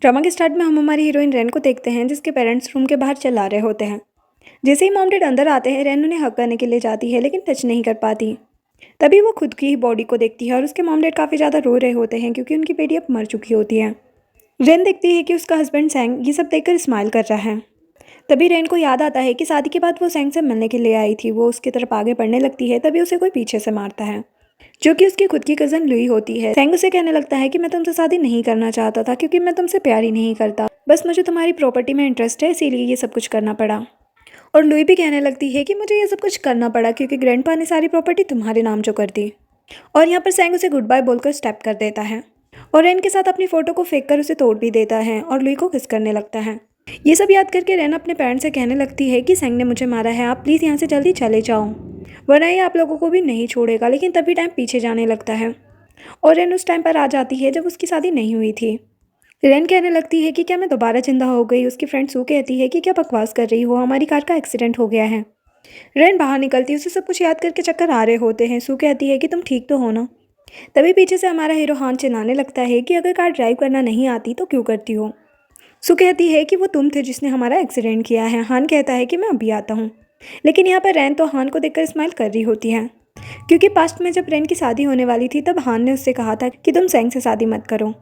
Drama के start में हम हमारी हीरोइन रैन को देखते हैं जिसके पेरेंट्स रूम के बाहर चला रहे होते हैं। जैसे ही मॉम डैड अंदर आते हैं रैन उन्हें हक करने के लिए जाती है लेकिन टच नहीं कर पाती। तभी वो खुद की ही बॉडी को देखती है और उसके मॉम डैड काफ़ी ज़्यादा रो रहे होते हैं क्योंकि उनकी बेटी अब मर चुकी होती है। रैन देखती है कि उसका हस्बैंड सैंग ये सब देखकर स्माइल कर रहा है। तभी रैन को याद आता है कि शादी के बाद वो सैंग से मिलने के लिए आई थी। वो उसकी तरफ आगे बढ़ने लगती है तभी उसे कोई पीछे से मारता है जो कि उसकी खुद की कज़न लुई होती है। सैंग उसे कहने लगता है कि मैं तुमसे शादी नहीं करना चाहता था क्योंकि मैं तुमसे प्यार ही नहीं करता, बस मुझे तुम्हारी प्रॉपर्टी में इंटरेस्ट है इसीलिए ये सब कुछ करना पड़ा। और लुई भी कहने लगती है कि मुझे ये सब कुछ करना पड़ा क्योंकि ग्रैंडपा ने सारी प्रॉपर्टी तुम्हारे नाम जो कर दी। और यहाँ पर सैंग उसे गुड बाय बोलकर स्टेप कर देता है और रैन के साथ अपनी फ़ोटो को फेंक कर उसे तोड़ भी देता है और लुई को किस करने लगता है। ये सब याद करके रैन अपने पेरेंट्स से कहने लगती है कि सैंग ने मुझे मारा है, आप प्लीज़ यहाँ से जल्दी चले जाओ वरना ये आप लोगों को भी नहीं छोड़ेगा। लेकिन तभी टाइम पीछे जाने लगता है और रैन उस टाइम पर आ जाती है जब उसकी शादी नहीं हुई थी। रैन कहने लगती है कि क्या मैं दोबारा जिंदा हो गई। उसकी फ्रेंड सू कहती है कि क्या बकवास कर रही हो, हमारी कार का एक्सीडेंट हो गया है। रैन बाहर निकलती है, उसे सब कुछ याद करके चक्कर आ रहे होते हैं। सू कहती है कि तुम ठीक तो हो ना। तभी पीछे से हमारा हीरो हान चिल्लाने लगता है कि अगर कार ड्राइव करना नहीं आती तो क्यों करती हो। सू कहती है कि वो तुम थे जिसने हमारा एक्सीडेंट किया है। हान कहता है कि मैं अभी आता हूँ। लेकिन यहाँ पर रैन तो हान को देखकर स्माइल कर रही होती है क्योंकि पास्ट में जब रैन की शादी होने वाली थी तब हान ने उससे कहा था कि तुम सैंग से शादी मत करो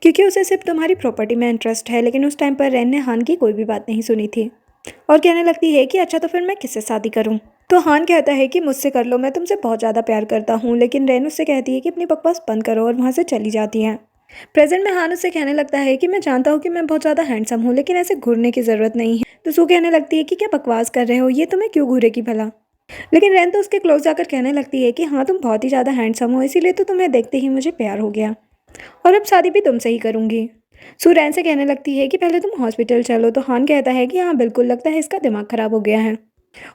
क्योंकि उसे सिर्फ तुम्हारी प्रॉपर्टी में इंटरेस्ट है। लेकिन उस टाइम पर रैन ने हान की कोई भी बात नहीं सुनी थी और कहने लगती है कि अच्छा तो फिर मैं किससे शादी करूं। तो हान कहता है कि मुझसे कर लो, मैं तुमसे बहुत ज़्यादा प्यार करता हूं। लेकिन रैन उससे कहती है कि अपनी बकवास बंद करो और वहाँ से चली जाती है। प्रेजेंट में हान उससे कहने लगता है कि मैं जानता हूँ कि मैं बहुत ज़्यादा हैंडसम हूँ लेकिन ऐसे घूरने की ज़रूरत नहीं है। तो सू कहने लगती है कि क्या बकवास कर रहे हो, ये तुम्हें क्यों घूरेगी भला। लेकिन रैन तो उसके क्लोज जाकर कहने लगती है कि हाँ तुम बहुत ही ज़्यादा हैंडसम हो इसीलिए तो तुम्हें देखते ही मुझे प्यार हो गया और अब शादी भी तुमसे ही करूँगी। सू रैन से कहने लगती है कि पहले तुम हॉस्पिटल चलो। तो हान कहता है कि हाँ बिल्कुल, लगता है इसका दिमाग ख़राब हो गया है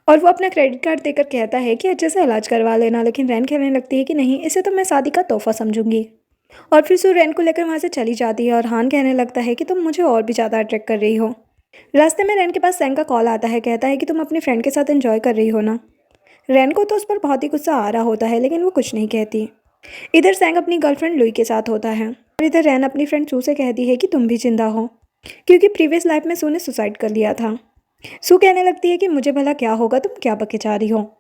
और वो अपना क्रेडिट कार्ड देकर कहता है कि अच्छे से इलाज करवा लेना। लेकिन रैन कहने लगती है कि नहीं, इसे तो मैं शादी का तोहफा समझूंगी। और फिर सू रैन को लेकर वहाँ से चली जाती है और हान कहने लगता है कि तुम मुझे और भी ज़्यादा अट्रैक्ट कर रही हो। रास्ते में रैन के पास सैंग का कॉल आता है, कहता है कि तुम अपनी फ्रेंड के साथ एंजॉय कर रही हो ना। रैन को तो उस पर बहुत ही गुस्सा आ रहा होता है लेकिन वो कुछ नहीं कहती। इधर सैंग अपनी गर्लफ्रेंड लुई के साथ होता है और इधर रैन अपनी फ्रेंड सू से कहती है कि तुम भी जिंदा हो क्योंकि प्रीवियस लाइफ में सू ने सुसाइड कर लिया था। सू कहने लगती है कि मुझे भला क्या होगा, तुम क्या बके जा रही हो।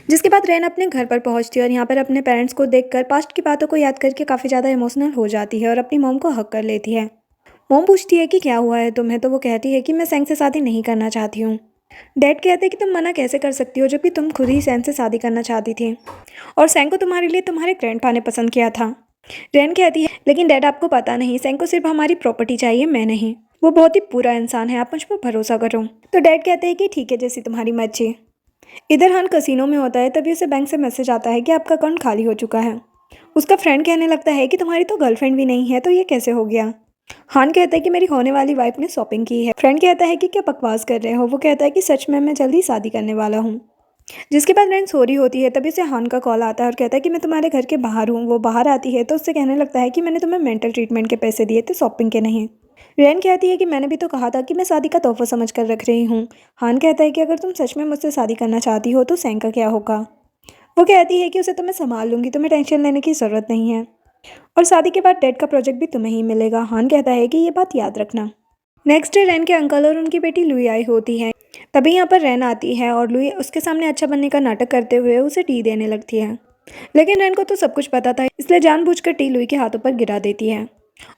जिसके बाद रैन अपने घर पर पहुंचती है और यहाँ पर अपने पेरेंट्स को देखकर पास्ट की बातों को याद करके काफ़ी ज़्यादा इमोशनल हो जाती है और अपनी मॉम को हक कर लेती है। मॉम पूछती है कि क्या हुआ है तुम्हें। तो वो कहती है कि मैं सैंग से शादी नहीं करना चाहती हूँ। डैड कहते हैं कि तुम मना कैसे कर सकती हो जबकि तुम खुद ही सैंग से शादी करना चाहती थी और सैंग को तुम्हारे लिए तुम्हारे ग्रैंडपा ने पसंद किया था। रैन कहती है लेकिन डैड आपको पता नहीं, सैंग को सिर्फ हमारी प्रॉपर्टी चाहिए, मैं नहीं। वो बहुत ही बुरा इंसान है, आप मुझ पर भरोसा करो। तो डैड कहते हैं कि ठीक है, जैसी तुम्हारी मर्जी। इधर हान कसिनो में होता है तभी उसे बैंक से मैसेज आता है कि आपका अकाउंट खाली हो चुका है। उसका फ्रेंड कहने लगता है कि तुम्हारी तो गर्लफ्रेंड भी नहीं है तो ये कैसे हो गया। हान कहता है कि मेरी होने वाली वाइफ ने शॉपिंग की है। फ्रेंड कहता है कि क्या बकवास कर रहे हो। वो कहता है कि सच में मैं जल्दी शादी करने वाला हूँ। जिसके बाद रैन सो रही होती है तभी उसे हान का कॉल आता है और कहता है कि मैं तुम्हारे घर के बाहर हूँ। वो बाहर आती है तो उससे कहने लगता है कि मैंने तुम्हें मेंटल ट्रीटमेंट के पैसे दिए थे, शॉपिंग के नहीं। रैन कहती है कि मैंने भी तो कहा था कि मैं शादी का तोहफा समझ कर रख रही हूँ। हान कहता है कि अगर तुम सच में मुझसे शादी करना चाहती हो तो सैंग का क्या होगा। वो कहती है कि उसे तो मैं संभाल लूँगी, तुम्हें टेंशन लेने की ज़रूरत नहीं है और शादी के बाद डैड का प्रोजेक्ट भी तुम्हें ही मिलेगा। हान कहता है कि ये बात याद रखना। नेक्स्ट डे रैन के अंकल और उनकी बेटी लुई आई होती है। तभी यहाँ पर रैन आती है और लुई उसके सामने अच्छा बनने का नाटक करते हुए उसे टी देने लगती है। लेकिन रैन को तो सब कुछ पता था इसलिए जानबूझकर टी लुई के हाथों पर गिरा देती है।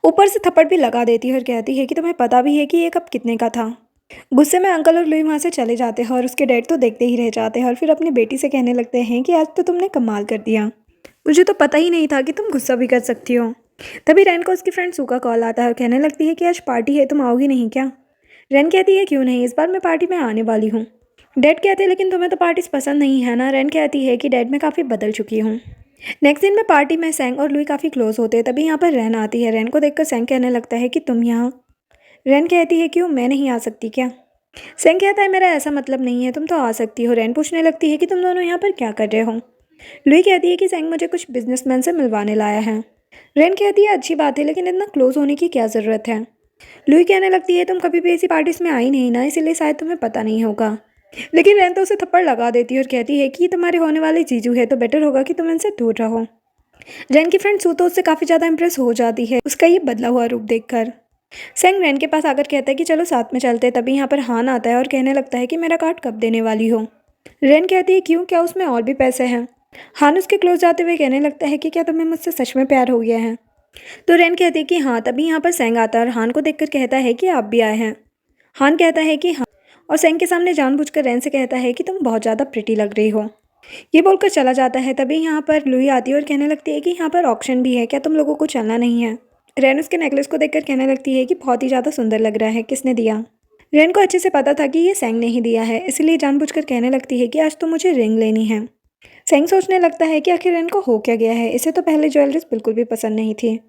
ऊपर से थप्पड़ भी लगा देती है और कहती है कि तुम्हें पता भी है कि ये कप कितने का था। गुस्से में अंकल और लुई वहाँ से चले जाते हैं और उसके डैड तो देखते ही रह जाते हैं और फिर अपनी बेटी से कहने लगते हैं कि आज तो तुमने कमाल कर दिया, मुझे तो पता ही नहीं था कि तुम गुस्सा भी कर सकती हो। तभी रैन को उसकी फ्रेंड सू का कॉल आता है और कहने लगती है कि आज पार्टी है, तुम आओगी नहीं क्या। रैन कहती है क्यों नहीं, इस बार मैं पार्टी में आने वाली हूँ। डैड कहते हैं लेकिन तुम्हें तो पार्टीज पसंद नहीं है ना। रैन कहती है कि डैड मैं काफ़ी बदल चुकी हूँ। नेक्स्ट दिन में पार्टी में सैंग और लुई काफ़ी क्लोज होते हैं तभी यहाँ पर रैन आती है। रैन को देखकर सैंग कहने लगता है कि तुम यहाँ। रैन कहती है क्यों, मैं नहीं आ सकती क्या। सैंग कहता है मेरा ऐसा मतलब नहीं है, तुम तो आ सकती हो। रैन पूछने लगती है कि तुम दोनों यहाँ पर क्या कर रहे हो। लुई कहती है कि सैंग मुझे कुछ बिजनेसमैन से मिलवाने लाया है। रैन कहती है अच्छी बात है लेकिन इतना क्लोज होने की क्या ज़रूरत है। लुई कहने लगती है तुम कभी भी ऐसी पार्टीज में आई नहीं ना, इसीलिए शायद तुम्हें पता नहीं होगा। लेकिन रैन तो उसे थप्पड़ लगा देती है और कहती है कि ये तुम्हारे होने वाले जीजू है तो बेटर होगा कि तुम इनसे दूर रहो। रैन की फ्रेंड सू तो उससे काफ़ी ज़्यादा इंप्रेस हो जाती है उसका ये बदला हुआ रूप देखकर। सेंग रेन के पास आकर कहता है कि चलो साथ में चलते हैं। तभी यहाँ पर हान आता है और कहने लगता है कि मेरा कार्ड कब देने वाली हो। रेन कहती है क्यों, क्या उसमें और भी पैसे हैं। हान उसके क्लोज जाते हुए कहने लगता है कि क्या तुम्हें मुझसे सच में प्यार हो गया है। तो रेन कहती है कि हाँ। तभी यहाँ पर सेंग आता है और हान को देखकर कहता है कि आप भी आए हैं। हान कहता है कि हाँ और सेंग के सामने जानबूझकर रेन से कहता है कि तुम बहुत ज़्यादा प्रिटी लग रही हो। ये बोलकर चला जाता है। तभी यहाँ पर लुई आती है और कहने लगती है कि यहाँ पर ऑक्शन भी है, क्या तुम लोगों को चलना नहीं है। रेन उसके नेकलेस को देखकर कहने लगती है कि बहुत ही ज़्यादा सुंदर लग रहा है, किसने दिया। रेन को अच्छे से पता था कि ये सेंग ने ही दिया है, इसलिए जानबूझकर कहने लगती है कि आज तो मुझे रिंग लेनी है। सेंग सोचने लगता है कि आखिर रेन को हो क्या गया है, इसे तो पहले ज्वेलरीज बिल्कुल भी पसंद नहीं थी।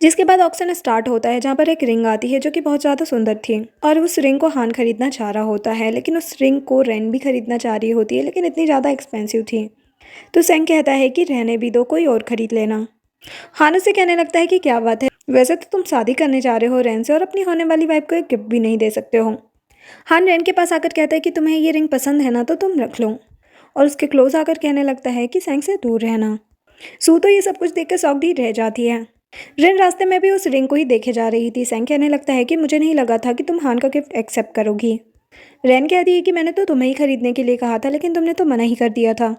जिसके बाद ऑक्शन स्टार्ट होता है जहाँ पर एक रिंग आती है जो कि बहुत ज़्यादा सुंदर थी और उस रिंग को हान खरीदना चाह रहा होता है, लेकिन उस रिंग को रेन भी खरीदना चाह रही होती है, लेकिन इतनी ज़्यादा एक्सपेंसिव थी। तो सेंग कहता है कि रहने भी दो, कोई और खरीद लेना। हान उसे कहने लगता है कि क्या बात है, वैसे तो तुम शादी करने जा रहे हो रेन से और अपनी होने वाली वाइफ को एक गिफ्ट भी नहीं दे सकते हो। हान रेन के पास आकर कहता है कि तुम्हें ये रिंग पसंद है ना, तो तुम रख लो। और उसके क्लोज आकर कहने लगता है कि सेंग से दूर रहना। सू तो ये सब कुछ देखकर शॉक्ड ही रह जाती है। रेन रास्ते में भी उस रिंग को ही देखे जा रही थी। सेंग कहने लगता है कि मुझे नहीं लगा था कि तुम हान का गिफ्ट एक्सेप्ट करोगी। रेन कहती है कि मैंने तो तुम्हें ही खरीदने के लिए कहा था, लेकिन तुमने तो मना ही कर दिया था।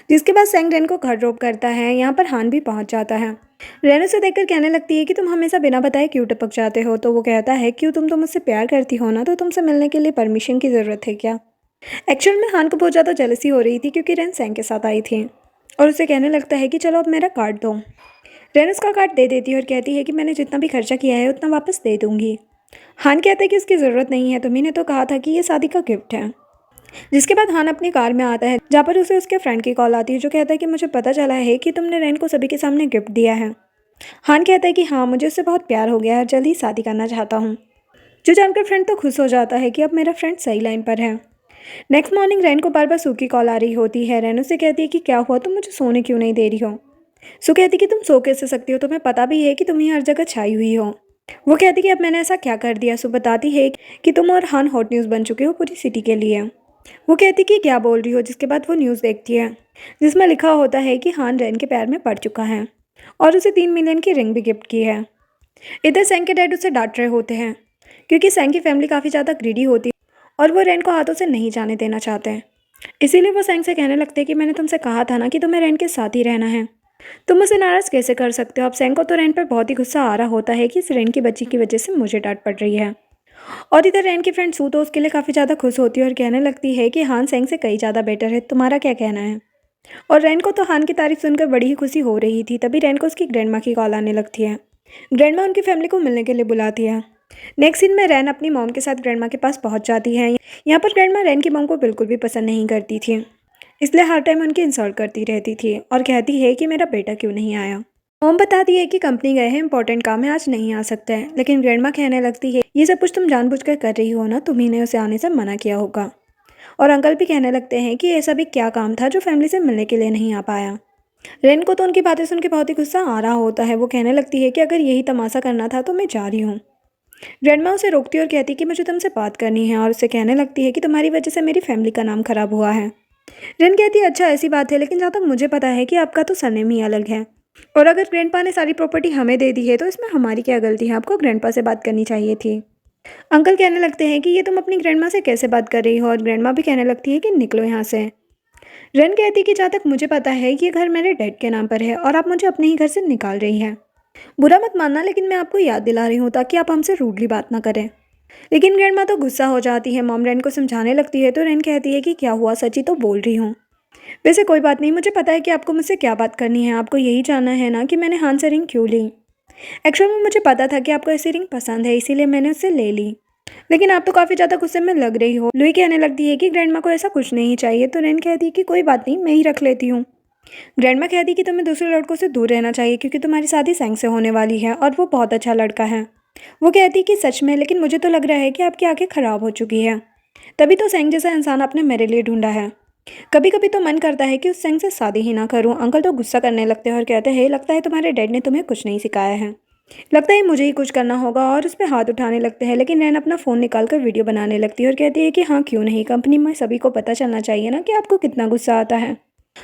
जिसके बाद सेंग रेन को घर ड्रॉप करता है। यहाँ पर हान भी पहुँच जाता है। रेन उसे देखकर कहने लगती है कि तुम हमेशा बिना बताए क्यों टपक जाते हो। तो वो कहता है क्यों, तुम तो मुझसे प्यार करती हो ना, तो तुमसे मिलने के लिए परमिशन की ज़रूरत है क्या। एक्चुअल में हान को बहुत ज़्यादा जेलसी हो रही थी क्योंकि रेन सेंग के साथ आई थी और उसे कहने लगता है कि चलो अब मेरा कार्ड दो। रेन उसका कार्ड दे देती है और कहती है कि मैंने जितना भी खर्चा किया है उतना वापस दे दूंगी। हान कहता है कि उसकी ज़रूरत नहीं है, तुम्ही ने तो कहा था कि ये शादी का गिफ्ट है। जिसके बाद हान अपनी कार में आता है जहाँ पर उसे उसके फ्रेंड की कॉल आती है जो कहता है कि मुझे पता चला है कि तुमने रेन को सभी के सामने गिफ्ट दिया है। हान कहता है कि हाँ, मुझे उससे बहुत प्यार हो गया है, जल्द ही शादी करना चाहता हूँ। जो जानकर फ्रेंड तो खुश हो जाता है कि अब मेरा फ्रेंड सही लाइन पर है। नेक्स्ट मॉर्निंग रेन को बार बार सू की कॉल आ रही होती है। रेन उसे कहती है कि क्या हुआ, तुम मुझे सोने क्यों नहीं दे रही हो। सू कहती कि तुम सो कैसे सकती हो, तुम्हें पता भी है कि तुम ही हर जगह छाई हुई हो। वो कहती कि अब मैंने ऐसा क्या कर दिया। सू बताती है कि तुम और हान हॉट न्यूज़ बन चुके हो पूरी सिटी के लिए। वो कहती कि क्या बोल रही हो। जिसके बाद वो न्यूज़ देखती है जिसमें लिखा होता है कि हान रेन के पैर में पड़ चुका है और उसे 3 मिलियन की रिंग भी गिफ्ट की है। इधर सेंग के डैड उसे डांट रहे होते हैं क्योंकि सेंग की फैमिली काफ़ी ज़्यादा ग्रीडी होती है और वो रेन को हाथों से नहीं जाने देना चाहते हैं। इसीलिए वो सेंग से कहने लगते हैं कि मैंने तुमसे कहा था ना कि तुम्हें रेन के साथ ही रहना है, तुम मुझसे नाराज़ कैसे कर सकते हो। अब सेंग को तो रेन पर बहुत ही गुस्सा आ रहा होता है कि इस रेन की बच्ची की वजह से मुझे डांट पड़ रही है। और इधर रेन की फ्रेंड सू तो उसके लिए काफ़ी ज़्यादा खुश होती है और कहने लगती है कि हान सेंग से कई ज़्यादा बेटर है, तुम्हारा क्या कहना है। और रेन को तो हान की तारीफ सुनकर बड़ी ही खुशी हो रही थी। तभी रेन को उसकी ग्रैंडमा की कॉल आने लगती है। ग्रैंडमा उनकी फैमिली को मिलने के लिए बुलाती है। नेक्स्ट सीन में रेन अपनी मॉम के साथ ग्रैंडमा के पास पहुंच जाती है। यहाँ पर ग्रैंडमा रेन की मॉम को बिल्कुल भी पसंद नहीं करती थी, इसलिए हर टाइम उनकी इंसल्ट करती रहती थी और कहती है कि मेरा बेटा क्यों नहीं आया। मॉम बताती है कि कंपनी गए हैं, इंपॉर्टेंट काम है, आज नहीं आ सकता है। लेकिन ग्रैंडमा कहने लगती है ये सब कुछ तुम जानबूझकर कर रही हो ना, तुम्ही ने उसे आने से मना किया होगा। और अंकल भी कहने लगते हैं कि ऐसा भी क्या काम था जो फैमिली से मिलने के लिए नहीं आ पाया। रेन को तो उनकी बातें सुन के बहुत ही गुस्सा आ रहा होता है। वो कहने लगती है कि अगर यही तमाशा करना था तो मैं जा रही हूँ। ग्रैंडमा उसे रोकती है और कहती है कि मुझे तुमसे बात करनी है और उससे कहने लगती है कि तुम्हारी वजह से मेरी फैमिली का नाम खराब हुआ है। रेन कहती है अच्छा ऐसी बात है, लेकिन जहाँ तक मुझे पता है कि आपका तो सरनेम ही अलग है और अगर ग्रैंडपा ने सारी प्रॉपर्टी हमें दे दी है तो इसमें हमारी क्या गलती है, आपको ग्रैंडपा से बात करनी चाहिए थी। अंकल कहने लगते हैं कि ये तुम अपनी ग्रैंडमा से कैसे बात कर रही हो और ग्रैंडमा भी कहने लगती है कि निकलो यहाँ से। रेन कहती है कि जहाँ तक मुझे पता है कि ये घर मेरे डैड के नाम पर है और आप मुझे अपने ही घर से निकाल रही हैं। बुरा मत मानना, लेकिन मैं आपको याद दिला रही हूँ ताकि आप हमसे रूडली बात ना करें। लेकिन ग्रैंडमा तो गुस्सा हो जाती है। मॉम रेन को समझाने लगती है तो रेन कहती है कि क्या हुआ, सच्ची तो बोल रही हूँ। वैसे कोई बात नहीं, मुझे पता है कि आपको मुझसे क्या बात करनी है। आपको यही जानना है ना कि मैंने हान से रिंग क्यों ली। एक्चुअल में मुझे पता था कि आपको ऐसी रिंग पसंद है, इसीलिए मैंने उससे ले ली। लेकिन आप तो काफ़ी ज़्यादा गुस्से में लग रही हो। लुई कहने लगती है कि ग्रैंडमा को ऐसा कुछ नहीं चाहिए। तो रेन कहती है कि कोई बात नहीं, मैं ही रख लेती हूँ। ग्रैंडमा कहती है कि तुम्हें दूसरे लड़कों से दूर रहना चाहिए क्योंकि तुम्हारी शादी सेंग से होने वाली है और वो बहुत अच्छा लड़का है। वो कहती है कि सच में, लेकिन मुझे तो लग रहा है कि आपकी आंखें खराब हो चुकी है, तभी तो सेंग जैसा इंसान आपने मेरे लिए ढूंढा है। कभी कभी तो मन करता है कि उस सेंग से शादी ही ना करूं। अंकल तो गुस्सा करने लगते हैं और कहते हैं लगता है तुम्हारे डैड ने तुम्हें कुछ नहीं सिखाया है, लगता है मुझे ही कुछ करना होगा और उस पर हाथ उठाने लगते हैं। लेकिन रैन अपना फ़ोन निकाल कर वीडियो बनाने लगती है और कहती है कि हाँ क्यों नहीं, कंपनी में सभी को पता चलना चाहिए ना कि आपको कितना गुस्सा आता है।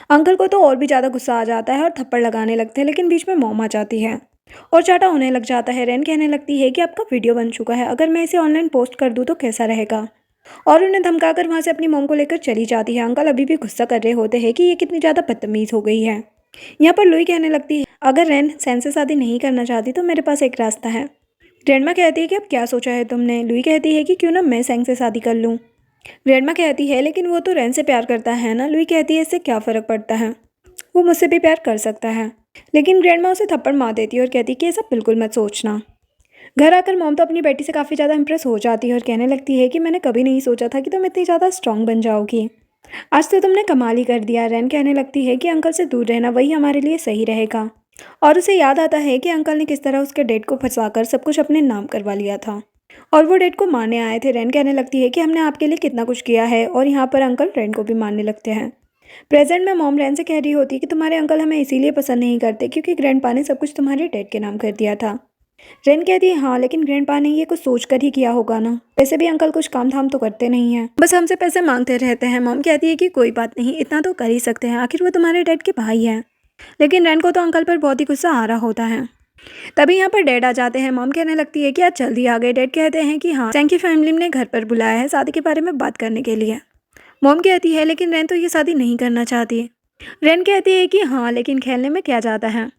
अंकल को तो और भी ज़्यादा गुस्सा आ जाता है और थप्पड़ लगाने लगते हैं, लेकिन बीच में मॉम आ जाती है। और चाटा होने लग जाता है। रैन कहने लगती है कि आपका वीडियो बन चुका है, अगर मैं इसे ऑनलाइन पोस्ट कर दूँ तो कैसा रहेगा। और उन्हें धमकाकर वहाँ से अपनी मॉम को लेकर चली जाती है। अंकल अभी भी गुस्सा कर रहे होते हैं कि ये कितनी ज़्यादा बदतमीज़ हो गई है। यहाँ पर लुई कहने लगती है, अगर रैन सैन से शादी नहीं करना चाहती तो मेरे पास एक रास्ता है। ग्रैंडमा कहती है कि अब क्या सोचा है तुमने। लुई कहती है कि क्यों ना मैं सैंग से शादी कर लूँ। ग्रैंडमा कहती है लेकिन वो तो रैन से प्यार करता है ना। लुई कहती है इससे क्या फ़र्क पड़ता है, वो मुझसे भी प्यार कर सकता है। लेकिन ग्रैंडमा उसे थप्पड़ मार देती है और कहती है कि ऐसा बिल्कुल मत सोचना। घर आकर मॉम तो अपनी बेटी से काफ़ी ज़्यादा इंप्रेस हो जाती है और कहने लगती है कि मैंने कभी नहीं सोचा था कि तुम इतनी ज़्यादा स्ट्रांग बन जाओगी। आज तो तुमने कमाल ही कर दिया। रैन कहने लगती है कि अंकल से दूर रहना वही हमारे लिए सही रहेगा। और उसे याद आता है कि अंकल ने किस तरह उसके डेट को फंसाकर सब कुछ अपने नाम करवा लिया था और वो डेट को मारने आए थे। रैन कहने लगती है कि हमने आपके लिए कितना कुछ किया है और यहाँ पर अंकल रैन को भी मारने लगते हैं। प्रेजेंट में मॉम रैन से कह रही होती है कि तुम्हारे अंकल हमें इसीलिए पसंद नहीं करते क्योंकि ग्रैंडपा ने सब कुछ तुम्हारे डैड के नाम कर दिया था। रैन कहती है हाँ, लेकिन ग्रैंडपा ने ये कुछ सोच कर ही किया होगा ना। वैसे भी अंकल कुछ काम धाम तो करते नहीं हैं, बस हमसे पैसे मांगते रहते हैं। मॉम कहती है कि कोई बात नहीं, इतना तो कर ही सकते हैं, आखिर वो तुम्हारे डैड के भाई हैं। लेकिन रैन को तो अंकल पर बहुत ही गुस्सा आ रहा होता है। तभी यहाँ पर डैड आ जाते हैं। मॉम कहने लगती है कि आज जल्दी आ गए। डैड कहते हैं कि हाँ, सैंग की फैमिली ने घर पर बुलाया है शादी के बारे में बात करने के लिए। मॉम कहती है लेकिन रैन तो ये शादी नहीं करना चाहती। रैन कहती है कि हाँ, लेकिन खेलने में क्या जाता है,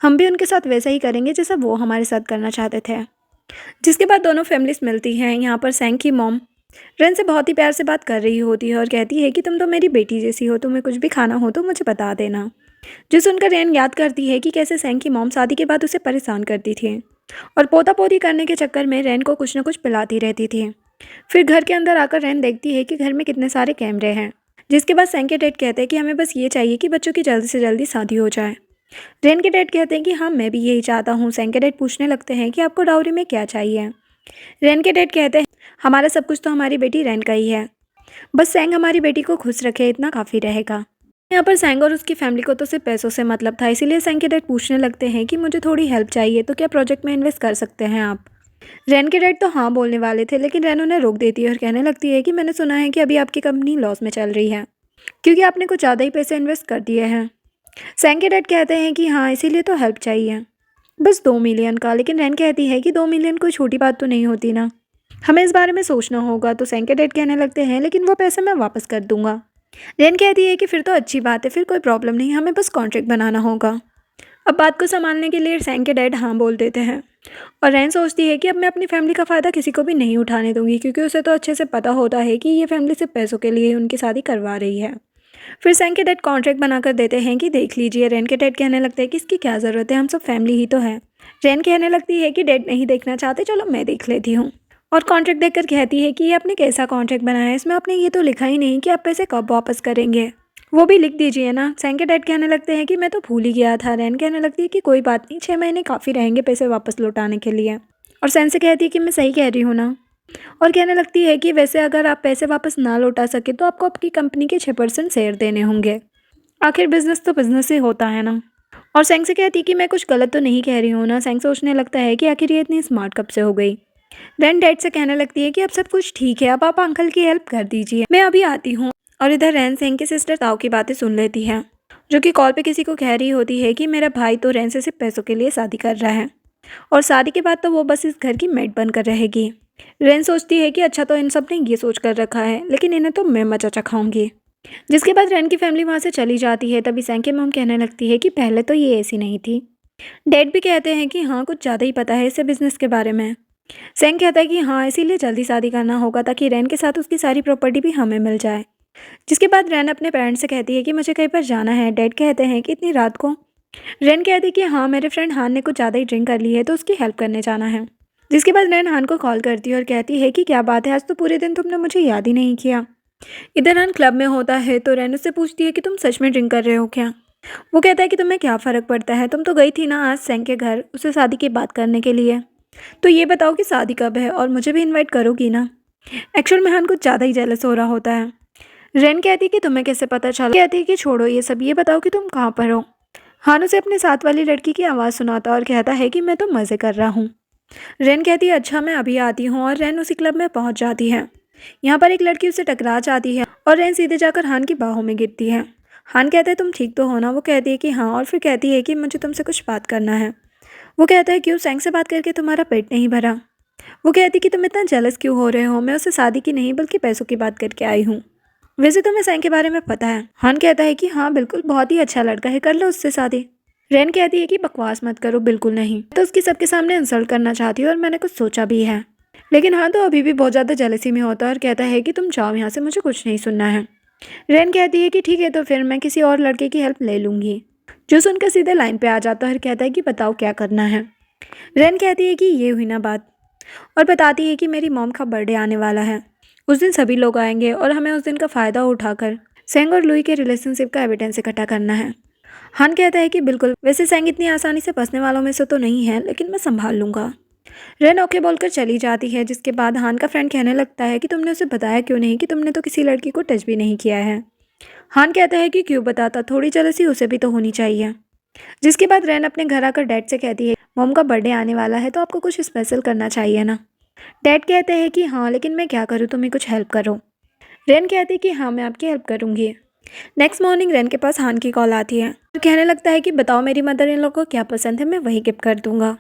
हम भी उनके साथ वैसा ही करेंगे जैसा वो हमारे साथ करना चाहते थे। जिसके बाद दोनों फैमिलीज मिलती हैं। यहाँ पर सैंग की मॉम रैन से बहुत ही प्यार से बात कर रही होती है और कहती है कि तुम तो मेरी बेटी जैसी हो, तुम्हें कुछ भी खाना हो तो मुझे बता देना। जो सुनकर रैन याद करती है कि कैसे सैंग की मॉम शादी के बाद उसे परेशान करती थी और पोता पोती करने के चक्कर में रैन को कुछ न कुछ पिलाती रहती थी। फिर घर के अंदर आकर रैन देखती है कि घर में कितने सारे कैमरे हैं। जिसके बाद सैंग के डैड कहते हैं कि हमें बस ये चाहिए कि बच्चों की जल्दी से जल्दी शादी हो जाए। रैन के डैड कहते हैं कि हाँ, मैं भी यही चाहता हूँ। सैंग के डैड पूछने लगते हैं कि आपको डाउरी में क्या चाहिए। रैन के डैड कहते हैं हमारा सब कुछ तो हमारी बेटी रैन का ही है, बस सैंग हमारी बेटी को खुश रखे, इतना काफ़ी रहेगा। यहाँ पर सैंग और उसकी फैमिली को तो सिर्फ पैसों से मतलब था, इसीलिए सैंग के डैड पूछने लगते हैं कि मुझे थोड़ी हेल्प चाहिए, तो क्या प्रोजेक्ट में इन्वेस्ट कर सकते हैं आप। रैन के डैड तो हाँ बोलने वाले थे, लेकिन रैन उन्हें रोक देती है और कहने लगती है कि मैंने सुना है कि अभी आपकी कंपनी लॉस में चल रही है क्योंकि आपने कुछ ज़्यादा ही पैसे इन्वेस्ट कर दिए हैं। सैंग के डैड कहते हैं कि हाँ, इसीलिए तो हेल्प चाहिए, बस 2 मिलियन का। लेकिन रैन कहती है कि 2 मिलियन कोई छोटी बात तो नहीं होती ना, हमें इस बारे में सोचना होगा। तो सैंग के डैड कहने लगते हैं लेकिन वो पैसे मैं वापस कर दूंगा। रैन कहती है कि फिर तो अच्छी बात है, फिर कोई प्रॉब्लम नहीं, हमें बस कॉन्ट्रैक्ट बनाना होगा। अब बात को संभालने के लिए सैंग के डैड हाँ बोल देते हैं और रैन सोचती है कि अब मैं अपनी फैमिली का फ़ायदा किसी को भी नहीं उठाने दूंगी क्योंकि उसे तो अच्छे से पता होता है कि ये फैमिली सिर्फ पैसों के लिए उनकी शादी करवा रही है। फिर सैंग के डैड कॉन्ट्रैक्ट बनाकर देते हैं कि देख लीजिए। रैन के डैड कहने लगते हैं कि इसकी क्या ज़रूरत है, हम सब फैमिली ही तो है। रैन कहने लगती है कि डैड नहीं देखना चाहते, चलो मैं देख लेती हूँ। और कॉन्ट्रैक्ट देखकर कहती है कि ये आपने कैसा कॉन्ट्रैक्ट बनाया है, इसमें आपने ये तो लिखा ही नहीं कि आप पैसे कब वापस करेंगे, वो भी लिख दीजिए ना। सैंग के डैड कहने लगते हैं कि मैं तो भूल ही गया था। रैन कहने लगती है कि कोई बात नहीं, 6 महीने काफ़ी रहेंगे पैसे वापस लौटाने के लिए। और सैंग से कहती है कि मैं सही कह रही हूँ ना। और कहने लगती है कि वैसे अगर आप पैसे वापस ना लौटा सके तो आपको आपकी कंपनी के 6% शेयर देने होंगे, आखिर बिजनेस तो बिजनेस ही होता है ना। और सैंग से कहती है कि मैं कुछ गलत तो नहीं कह रही हूँ ना। सैंग सोचने लगता है कि आखिर ये इतनी स्मार्ट कब से हो गई। रैन डैड से कहने लगती है कि अब सब कुछ ठीक है, अब आप अंकल की हेल्प कर दीजिए, मैं अभी आती हूँ। और इधर रैन सैंग की सिस्टर ताऊ की बातें सुन लेती है, जो कि कॉल पे किसी को कह रही होती है कि मेरा भाई तो रैन से सिर्फ पैसों के लिए शादी कर रहा है और शादी के बाद तो वो बस इस घर की मेड बनकर रहेगी। रैन सोचती है कि अच्छा, तो इन सब ने ये सोच कर रखा है, लेकिन इन्हें तो मैं मचा चखाऊंगी। जिसके बाद रैन की फैमिली वहाँ से चली जाती है। तभी सैंग की मॉम कहने लगती है कि पहले तो ये ऐसी नहीं थी। डैड भी कहते हैं कि हाँ, कुछ ज़्यादा ही पता है इसे बिजनेस के बारे में। सैंग कहता है कि हाँ, इसीलिए जल्दी शादी करना होगा ताकि रैन के साथ उसकी सारी प्रॉपर्टी भी हमें मिल जाए। जिसके बाद रैन अपने पेरेंट्स से कहती है कि मुझे कहीं पर जाना है। डैड कहते हैं कि इतनी रात को। रैन कहती है कि हाँ, मेरे फ्रेंड हान ने कुछ ज़्यादा ही ड्रिंक कर ली है तो उसकी हेल्प करने जाना है। जिसके बाद रैन हान को कॉल करती है और कहती है कि क्या बात है, आज तो पूरे दिन तुमने मुझे याद ही नहीं किया। इधर हान क्लब में होता है तो रैन उससे पूछती है कि तुम सच में ड्रिंक कर रहे हो क्या। वो कहता है कि तुम्हें क्या फ़र्क पड़ता है, तुम तो गई थी ना आज सैंग के घर उसे शादी की बात करने के लिए, तो ये बताओ कि शादी कब है और मुझे भी इन्वाइट करोगी ना। एक्चुअल में हान कुछ ज़्यादा ही जेलस हो रहा होता है। रैन कहती है कि तुम्हें कैसे पता चला। कहती है कि छोड़ो ये सब, ये बताओ कि तुम कहाँ पर हो। हान उसे अपने साथ वाली लड़की की आवाज़ सुनाता और कहता है कि मैं तो मज़े कर रहा हूँ। रैन कहती है अच्छा, मैं अभी आती हूँ। और रैन उसी क्लब में पहुँच जाती है। यहाँ पर एक लड़की उससे टकरा जाती है और रैन सीधे जाकर हान की बाहों में गिरती है। हान कहता है तुम ठीक तो हो ना। वो कहती है कि हाँ और फिर कहती है कि मुझे तुमसे कुछ बात करना है। वो कहता है क्यों, सैंग से बात करके तुम्हारा पेट नहीं भरा? वो कहती कि तुम इतना जेलस क्यों हो रहे हो, मैं उससे शादी की नहीं बल्कि पैसों की बात करके आई हूँ। वैसे तुम्हें सैंग के बारे में पता है? हान कहता है कि हाँ बिल्कुल, बहुत ही अच्छा लड़का है, कर लो उससे शादी। रेन कहती है कि बकवास मत करो, बिल्कुल नहीं, तो उसकी सबके सामने इंसल्ट करना चाहती हूँ और मैंने कुछ सोचा भी है। लेकिन हाँ तो अभी भी बहुत ज़्यादा जेलसी में होता है और कहता है कि तुम जाओ यहाँ से, मुझे कुछ नहीं सुनना है। रेन कहती है कि ठीक है, तो फिर मैं किसी और लड़के की हेल्प ले लूँगी। जो सुनकर सीधे लाइन पे आ जाता है और कहता है कि बताओ क्या करना है। रेन कहती है कि ये हुई ना बात, और बताती है कि मेरी मॉम का बर्थडे आने वाला है। उस दिन सभी लोग आएंगे और हमें उस दिन का फ़ायदा उठाकर सेंग और लुई के रिलेशनशिप का एविडेंस इकट्ठा करना है। हान कहता है कि बिल्कुल, वैसे सेंग इतनी आसानी से फंसने वालों में से तो नहीं है, लेकिन मैं संभाल लूँगा। रेन ओके बोलकर चली जाती है, जिसके बाद हान का फ्रेंड कहने लगता है कि तुमने उसे बताया क्यों नहीं कि तुमने तो किसी लड़की को टच भी नहीं किया है। हान कहता है कि क्यों बताता, थोड़ी जेलसी उसे भी तो होनी चाहिए। जिसके बाद रेन अपने घर आकर डैड से कहती है मॉम का बर्थडे आने वाला है तो आपको कुछ स्पेशल करना चाहिए ना। डैड कहते हैं कि हाँ, लेकिन मैं क्या करूँ, तुम्हें कुछ हेल्प करो। रेन कहती है कि हाँ मैं आपकी हेल्प करूँगी। नेक्स्ट मॉर्निंग रेन के पास हान की कॉल आती है, तो कहने लगता है कि बताओ मेरी मदर इन लोग को क्या पसंद है, मैं वही गिफ्ट कर दूंगा।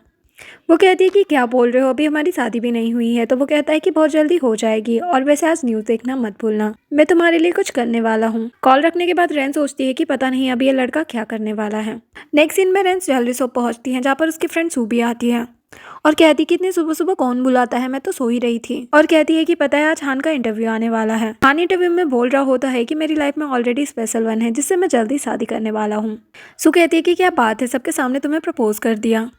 वो कहती है कि क्या बोल रहे हो, अभी हमारी शादी भी नहीं हुई है। तो वो कहता है कि बहुत जल्दी हो जाएगी, और वैसे आज न्यूज़ देखना मत भूलना, मैं तुम्हारे लिए कुछ करने वाला हूँ। कॉल रखने के बाद रेन सोचती है कि पता नहीं अभी ये लड़का क्या करने वाला है। नेक्स्ट सीन में रेन ज्वेलरी शॉप पहुंचती है, जहाँ पर उसकी फ्रेंड सूबी आती है और कहती कि इतनी सुबह सुबह कौन बुलाता है, मैं तो सो ही रही थी। और कहती है कि पता है आज हान का इंटरव्यू आने वाला है। हान इंटरव्यू में बोल रहा होता है कि मेरी लाइफ में ऑलरेडी स्पेशल वन है जिससे मैं जल्दी शादी करने वाला हूँ। सू कहती है कि क्या बात है, सबके सामने तुम्हें प्रपोज कर दिया।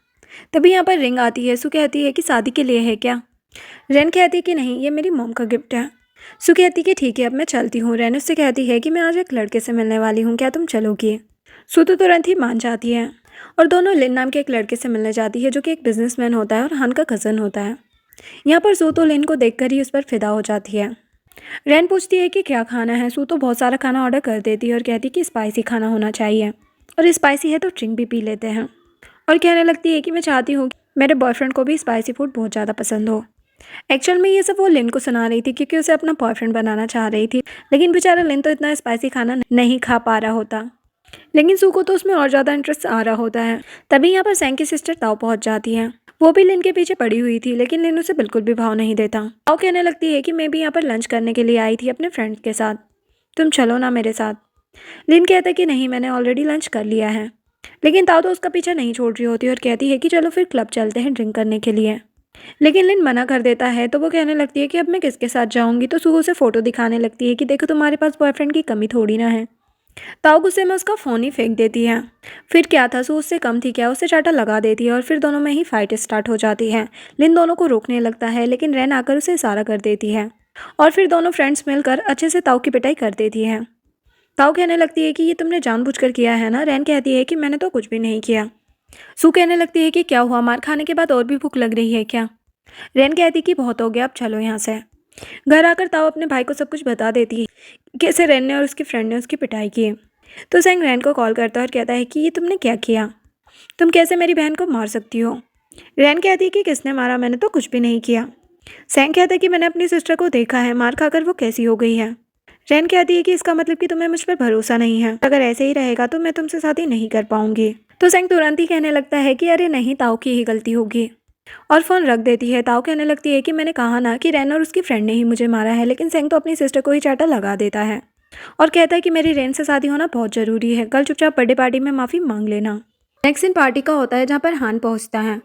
तभी यहाँ पर रिंग आती है। सू कहती है कि शादी के लिए है क्या? रेन कहती है कि नहीं, ये मेरी मॉम का गिफ्ट है। सू कहती कि ठीक है, अब मैं चलती हूँ। रेन उससे कहती है कि मैं आज एक लड़के से मिलने वाली हूँ, क्या तुम चलोगी? सू तो तुरंत ही मान जाती है और दोनों लिन नाम के एक लड़के से मिलने जाती है, जो कि एक बिजनेसमैन होता है और हान का कज़न होता है। यहाँ पर सू तो लिन को देखकर ही उस पर फिदा हो जाती है। रेन पूछती है कि क्या खाना है। सू तो बहुत सारा खाना ऑर्डर कर देती है और कहती है कि स्पाइसी खाना होना चाहिए, और स्पाइसी है तो ड्रिंक भी पी लेते हैं। और कहने लगती है कि मैं चाहती हूँ कि मेरे बॉयफ्रेंड को भी स्पाइसी फूड बहुत ज़्यादा पसंद हो। एक्चुअल में ये सब वो लिन को सुना रही थी, क्योंकि उसे अपना बॉयफ्रेंड बनाना चाह रही थी, लेकिन बेचारा लिन तो इतना स्पाइसी खाना नहीं खा पा रहा होता। लेकिन सू को तो उसमें और ज़्यादा इंटरेस्ट आ रहा होता है। तभी यहाँ पर सैंग की सिस्टर ताओ पहुँच जाती है। वो भी लिन के पीछे पड़ी हुई थी, लेकिन लिन उसे बिल्कुल भी भाव नहीं देता। ताओ कहने लगती है कि मैं भी यहाँ पर लंच करने के लिए आई थी अपने फ्रेंड्स के साथ, तुम चलो ना मेरे साथ। लिन कहता है कि नहीं, मैंने ऑलरेडी लंच कर लिया है। लेकिन ताओ तो उसका पीछा नहीं छोड़ रही होती और कहती है कि चलो फिर क्लब चलते हैं ड्रिंक करने के लिए। लेकिन लिन मना कर देता है, तो वो कहने लगती है कि अब मैं किसके साथ जाऊंगी। तो सू उसे फोटो दिखाने लगती है कि देखो तुम्हारे पास बॉयफ्रेंड की कमी थोड़ी ना है। ताऊ गुस्से में उसका फ़ोन ही फेंक देती है। फिर क्या था, सू उससे कम थी क्या, उससे चाटा लगा देती है और फिर दोनों में ही फाइट स्टार्ट हो जाती है। लिन दोनों को रोकने लगता है, लेकिन रेन आकर उसे इशारा कर देती है और फिर दोनों फ्रेंड्स मिलकर अच्छे से ताऊ की पिटाई कर देती है। ताऊ कहने लगती है कि ये तुमने जानबूझकर किया है ना। रेन कहती है कि मैंने तो कुछ भी नहीं किया। सू कहने लगती है कि क्या हुआ, मार खाने के बाद और भी भूख लग रही है क्या? रेन कहती कि बहुत हो गया, अब चलो यहाँ से। घर आकर ताऊ अपने भाई को सब कुछ बता देती है, कैसे रेन ने और उसकी फ्रेंड ने उसकी पिटाई की। तो सेंग रेन को कॉल करता है और कहता है कि ये तुमने क्या किया, तुम कैसे मेरी बहन को मार सकती हो? रेन कहती है कि किसने मारा, मैंने तो कुछ भी नहीं किया। सेंग कहता है कि मैंने अपनी सिस्टर को देखा है, मार खाकर वो कैसी हो गई है। रेन कहती है कि इसका मतलब कि तुम्हें मुझ पर भरोसा नहीं है, अगर ऐसे ही रहेगा तो मैं तुमसे शादी नहीं कर पाऊंगी। तो सेंग तुरंत ही कहने लगता है कि अरे नहीं, ताऊ की ही गलती होगी, और फ़ोन रख देती है। ताऊ कहने लगती है कि मैंने कहा ना कि रेन और उसकी फ्रेंड ने ही मुझे मारा है। लेकिन सेंग तो अपनी सिस्टर को ही चाटा लगा देता है और कहता है कि मेरी रेन से शादी होना बहुत ज़रूरी है, कल चुपचाप बर्थडे पार्टी में माफ़ी मांग लेना। नेक्स्ट दिन पार्टी का होता है, जहाँ पर हान पहुँचता है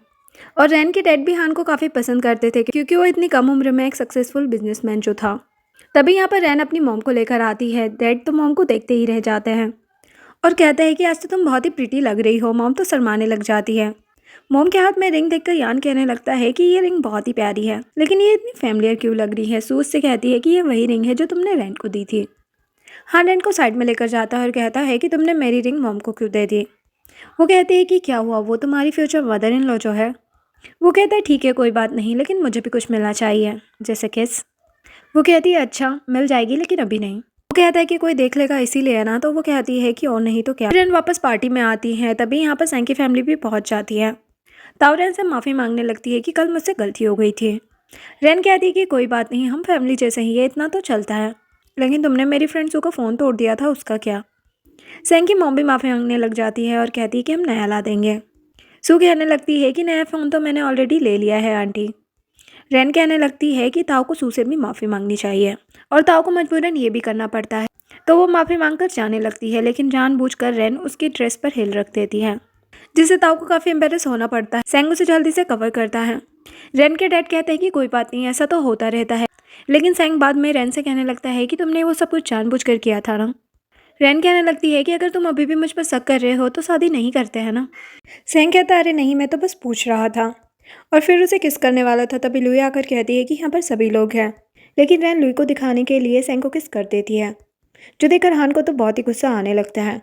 और रेन के डैड भी हान को काफ़ी पसंद करते थे, क्योंकि वो इतनी कम उम्र में एक सक्सेसफुल बिजनेसमैन जो था। तभी यहाँ पर रेन अपनी मॉम को लेकर आती है। डैड तो मॉम को देखते ही रह जाते हैं और कहते हैं कि आज तो तुम बहुत ही प्रिटी लग रही हो। मॉम तो शर्माने लग जाती है। मॉम के हाथ में रिंग देखकर यान कहने लगता है कि ये रिंग बहुत ही प्यारी है, लेकिन ये इतनी फैमिलियर क्यों लग रही है। सू उससे कहती है कि ये वही रिंग है जो तुमने रेन को दी थी। हाँ, रेन को साइड में लेकर जाता है और कहता है कि तुमने मेरी रिंग मॉम को क्यों दे दी। वो कहती है कि क्या हुआ, वो तुम्हारी फ्यूचर मदर इन लॉ जो है। वो कहता है ठीक है कोई बात नहीं, लेकिन मुझे भी कुछ मिलना चाहिए, जैसे किस। वो कहती है अच्छा मिल जाएगी, लेकिन अभी नहीं। वो कहता है कि कोई देख लेगा इसीलिए ना। तो वो कहती है कि और नहीं तो क्या। रेन वापस पार्टी में आती है, तभी यहाँ पर सैंग की फैमिली भी पहुँच जाती है। ताऊ रेन से माफ़ी मांगने लगती है कि कल मुझसे गलती हो गई थी। रेन कहती है कि कोई बात नहीं, हम फैमिली जैसे ही है, इतना तो चलता है। लेकिन तुमने मेरी फ्रेंड सू का फ़ोन तोड़ दिया था, उसका क्या? सैंग की मॉम भी माफ़ी मांगने लग जाती है और कहती है कि हम नया ला देंगे। सू कहने लगती है कि नया फ़ोन तो मैंने ऑलरेडी ले लिया है आंटी। रेन कहने लगती है कि ताऊ को सू से भी माफ़ी मांगनी चाहिए और ताऊ को मजबूरन ये भी करना पड़ता है। तो वो माफ़ी मांगकर जाने लगती है, लेकिन जानबूझकर रेन उसकी ड्रेस पर हिल रख देती है, जिससे ताऊ को काफ़ी एम्बेरस होना पड़ता है। सेंग उसे जल्दी से कवर करता है। रेन के डैड कहते हैं कि कोई बात नहीं, ऐसा तो होता रहता है, लेकिन सेंग बाद में रेन से कहने लगता है कि तुमने वो सब कुछ जानबूझकर किया था ना। रेन कहने लगती है कि अगर तुम अभी भी मुझ पर शक कर रहे हो तो शादी नहीं करते हैं ना। सेंग कहता है अरे नहीं, मैं तो बस पूछ रहा था, और फिर उसे किस करने वाला था। तभी लुई आकर कहती है कि यहाँ पर सभी लोग हैं, लेकिन रेन लुई को दिखाने के लिए सेंग को किस कर देती है, जो देखकर हान को तो बहुत ही गुस्सा आने लगता है,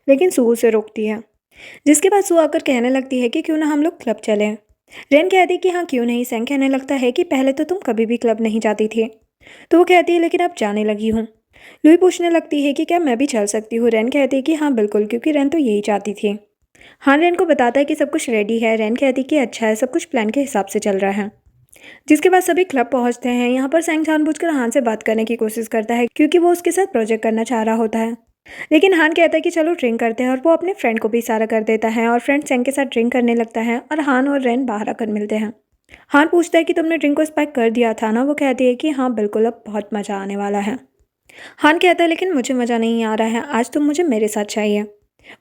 लेकिन सू उसे रोकती है। जिसके बाद सू आकर कहने लगती है कि क्यों ना हम लोग क्लब चलें। रेन कहती है कि हाँ क्यों नहीं। सेंग कहने लगता है कि पहले तो तुम कभी भी क्लब नहीं जाती थी, तो वो कहती है लेकिन अब जाने लगी हूँ। लुई पूछने लगती है कि क्या मैं भी चल सकती हूँ। रेन कहती है कि हाँ बिल्कुल, क्योंकि रेन तो यही चाहती थी। हान रेन को बताता है कि सब कुछ रेडी है। रेन कहती है कि अच्छा है, सब कुछ प्लान के हिसाब से चल रहा है। जिसके बाद सभी क्लब पहुंचते हैं। यहाँ पर सेंग जानबूझकर हान से बात करने की कोशिश करता है, क्योंकि वो उसके साथ प्रोजेक्ट करना चाह रहा होता है, लेकिन हान कहता है कि चलो ड्रिंक करते हैं, और वो अपने फ्रेंड को भी इशारा कर देता है और फ्रेंड सेंग के साथ ड्रिंक करने लगता है और हान और रेन बाहर आकर मिलते हैं। हान पूछता है कि तुमने ड्रिंक को स्पाइक कर दिया था ना। वो कहती है कि हाँ बिल्कुल, अब बहुत मज़ा आने वाला है। हान कहता है लेकिन मुझे मज़ा नहीं आ रहा है, आज तुम मुझे मेरे साथ चाहिए।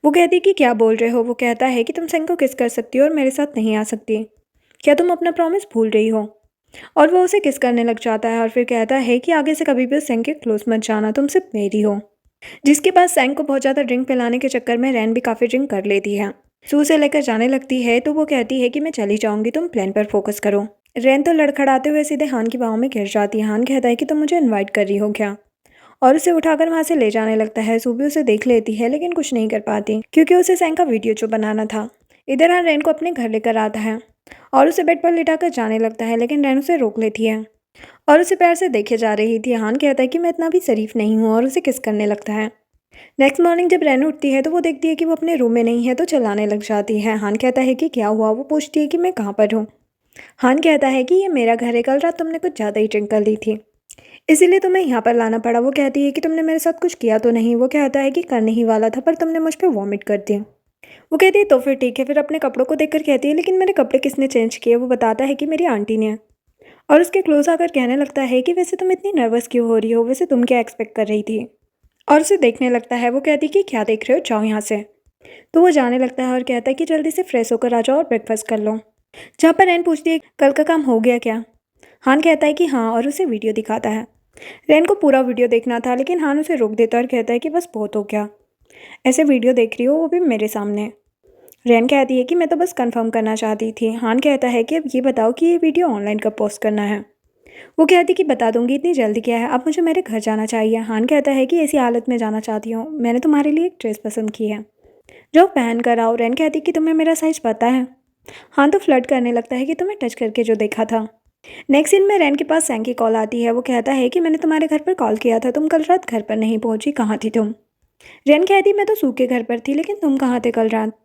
वो कहती है कि क्या बोल रहे हो। वो कहता है कि तुम सेंग को किस कर सकती हो और मेरे साथ नहीं आ सकती, क्या तुम अपना प्रॉमिस भूल रही हो। और वो उसे किस करने लग जाता है और फिर कहता है कि आगे से कभी भी उस सेंग के क्लोज मत जाना, तुम सिर्फ मेरी हो। जिसके बाद सेंग को बहुत ज़्यादा ड्रिंक पिलाने के चक्कर में रैन भी काफ़ी ड्रिंक कर लेती है। सू से लेकर जाने लगती है तो वो कहती है कि मैं चली जाऊंगी, तुम प्लान पर फोकस करो। रैन तो लड़खड़ाते हुए सीधे हान की बाहों में गिर जाती है। हान कहता है कि तुम मुझे इन्वाइट कर रही हो क्या, और उसे उठाकर वहाँ से ले जाने लगता है। सू भी उसे देख लेती है, लेकिन कुछ नहीं कर पाती, क्योंकि उसे सेंग का वीडियो जो बनाना था। इधर हान रैन को अपने घर लेकर आता है और उसे बेड पर लिटाकर जाने लगता है, लेकिन रैन उसे रोक लेती है और उसे प्यार से देखे जा रही थी। हान कहता है कि मैं इतना भी शरीफ नहीं हूँ, और उसे किस करने लगता है। नेक्स्ट मॉर्निंग जब रैन उठती है तो वो देखती है कि वो अपने रूम में नहीं है, तो चिल्लाने लग जाती है। हान कहता है कि क्या हुआ। वो पूछती है कि मैं कहाँ पर हूँ। हान कहता है कि ये मेरा घर है, कल रात तुमने कुछ ज़्यादा ही ड्रिंक कर ली थी, इसीलिए तुम्हें यहाँ पर लाना पड़ा। वो कहती है कि तुमने मेरे साथ कुछ किया तो नहीं। वो कहता है कि करने ही वाला था, पर तुमने मुझ पर वॉमिट कर दी। वो कहती है तो फिर ठीक है। फिर अपने कपड़ों को देखकर कहती है लेकिन मेरे कपड़े किसने चेंज किए। वो बताता है कि मेरी आंटी ने, और उसके क्लोज आकर कहने लगता है कि वैसे तुम इतनी नर्वस क्यों हो रही हो, वैसे तुम क्या एक्सपेक्ट कर रही थी, और उसे देखने लगता है। वो कहती कि क्या देख रहे हो, जाओ यहाँ से। तो वो जाने लगता है और कहता है कि जल्दी से फ्रेश होकर आ जाओ और ब्रेकफास्ट कर लो। जहाँ पर रैन पूछती है कल का काम हो गया क्या। हान कहता है कि हाँ, और उसे वीडियो दिखाता है। रैन को पूरा वीडियो देखना था, लेकिन हान उसे रोक देता है और कहता है कि बस बहुत हो गया, ऐसे वीडियो देख रही हो, वो भी मेरे सामने। रैन कहती है कि मैं तो बस कंफर्म करना चाहती थी। हान कहता है कि अब ये बताओ कि ये वीडियो ऑनलाइन कब पोस्ट करना है। वो कहती कि बता दूंगी, इतनी जल्दी क्या है, अब मुझे मेरे घर जाना चाहिए। हान कहता है कि ऐसी हालत में जाना चाहती हूँ, मैंने तुम्हारे लिए एक ड्रेस पसंद की है, जो पहन कर आओ। रैन कहती कि तुम्हें मेरा साइज पता है। हान तो फ्लर्ट करने लगता है कि तुम्हें टच करके जो देखा था। नेक्स्ट सीन में रैन के पास सैंग की कॉल आती है। वो कहता है कि मैंने तुम्हारे घर पर कॉल किया था, तुम कल रात घर पर नहीं पहुंची, कहाँ थी तुम। रैन कहती मैं तो सू के घर पर थी, लेकिन तुम कहाँ थे कल रात।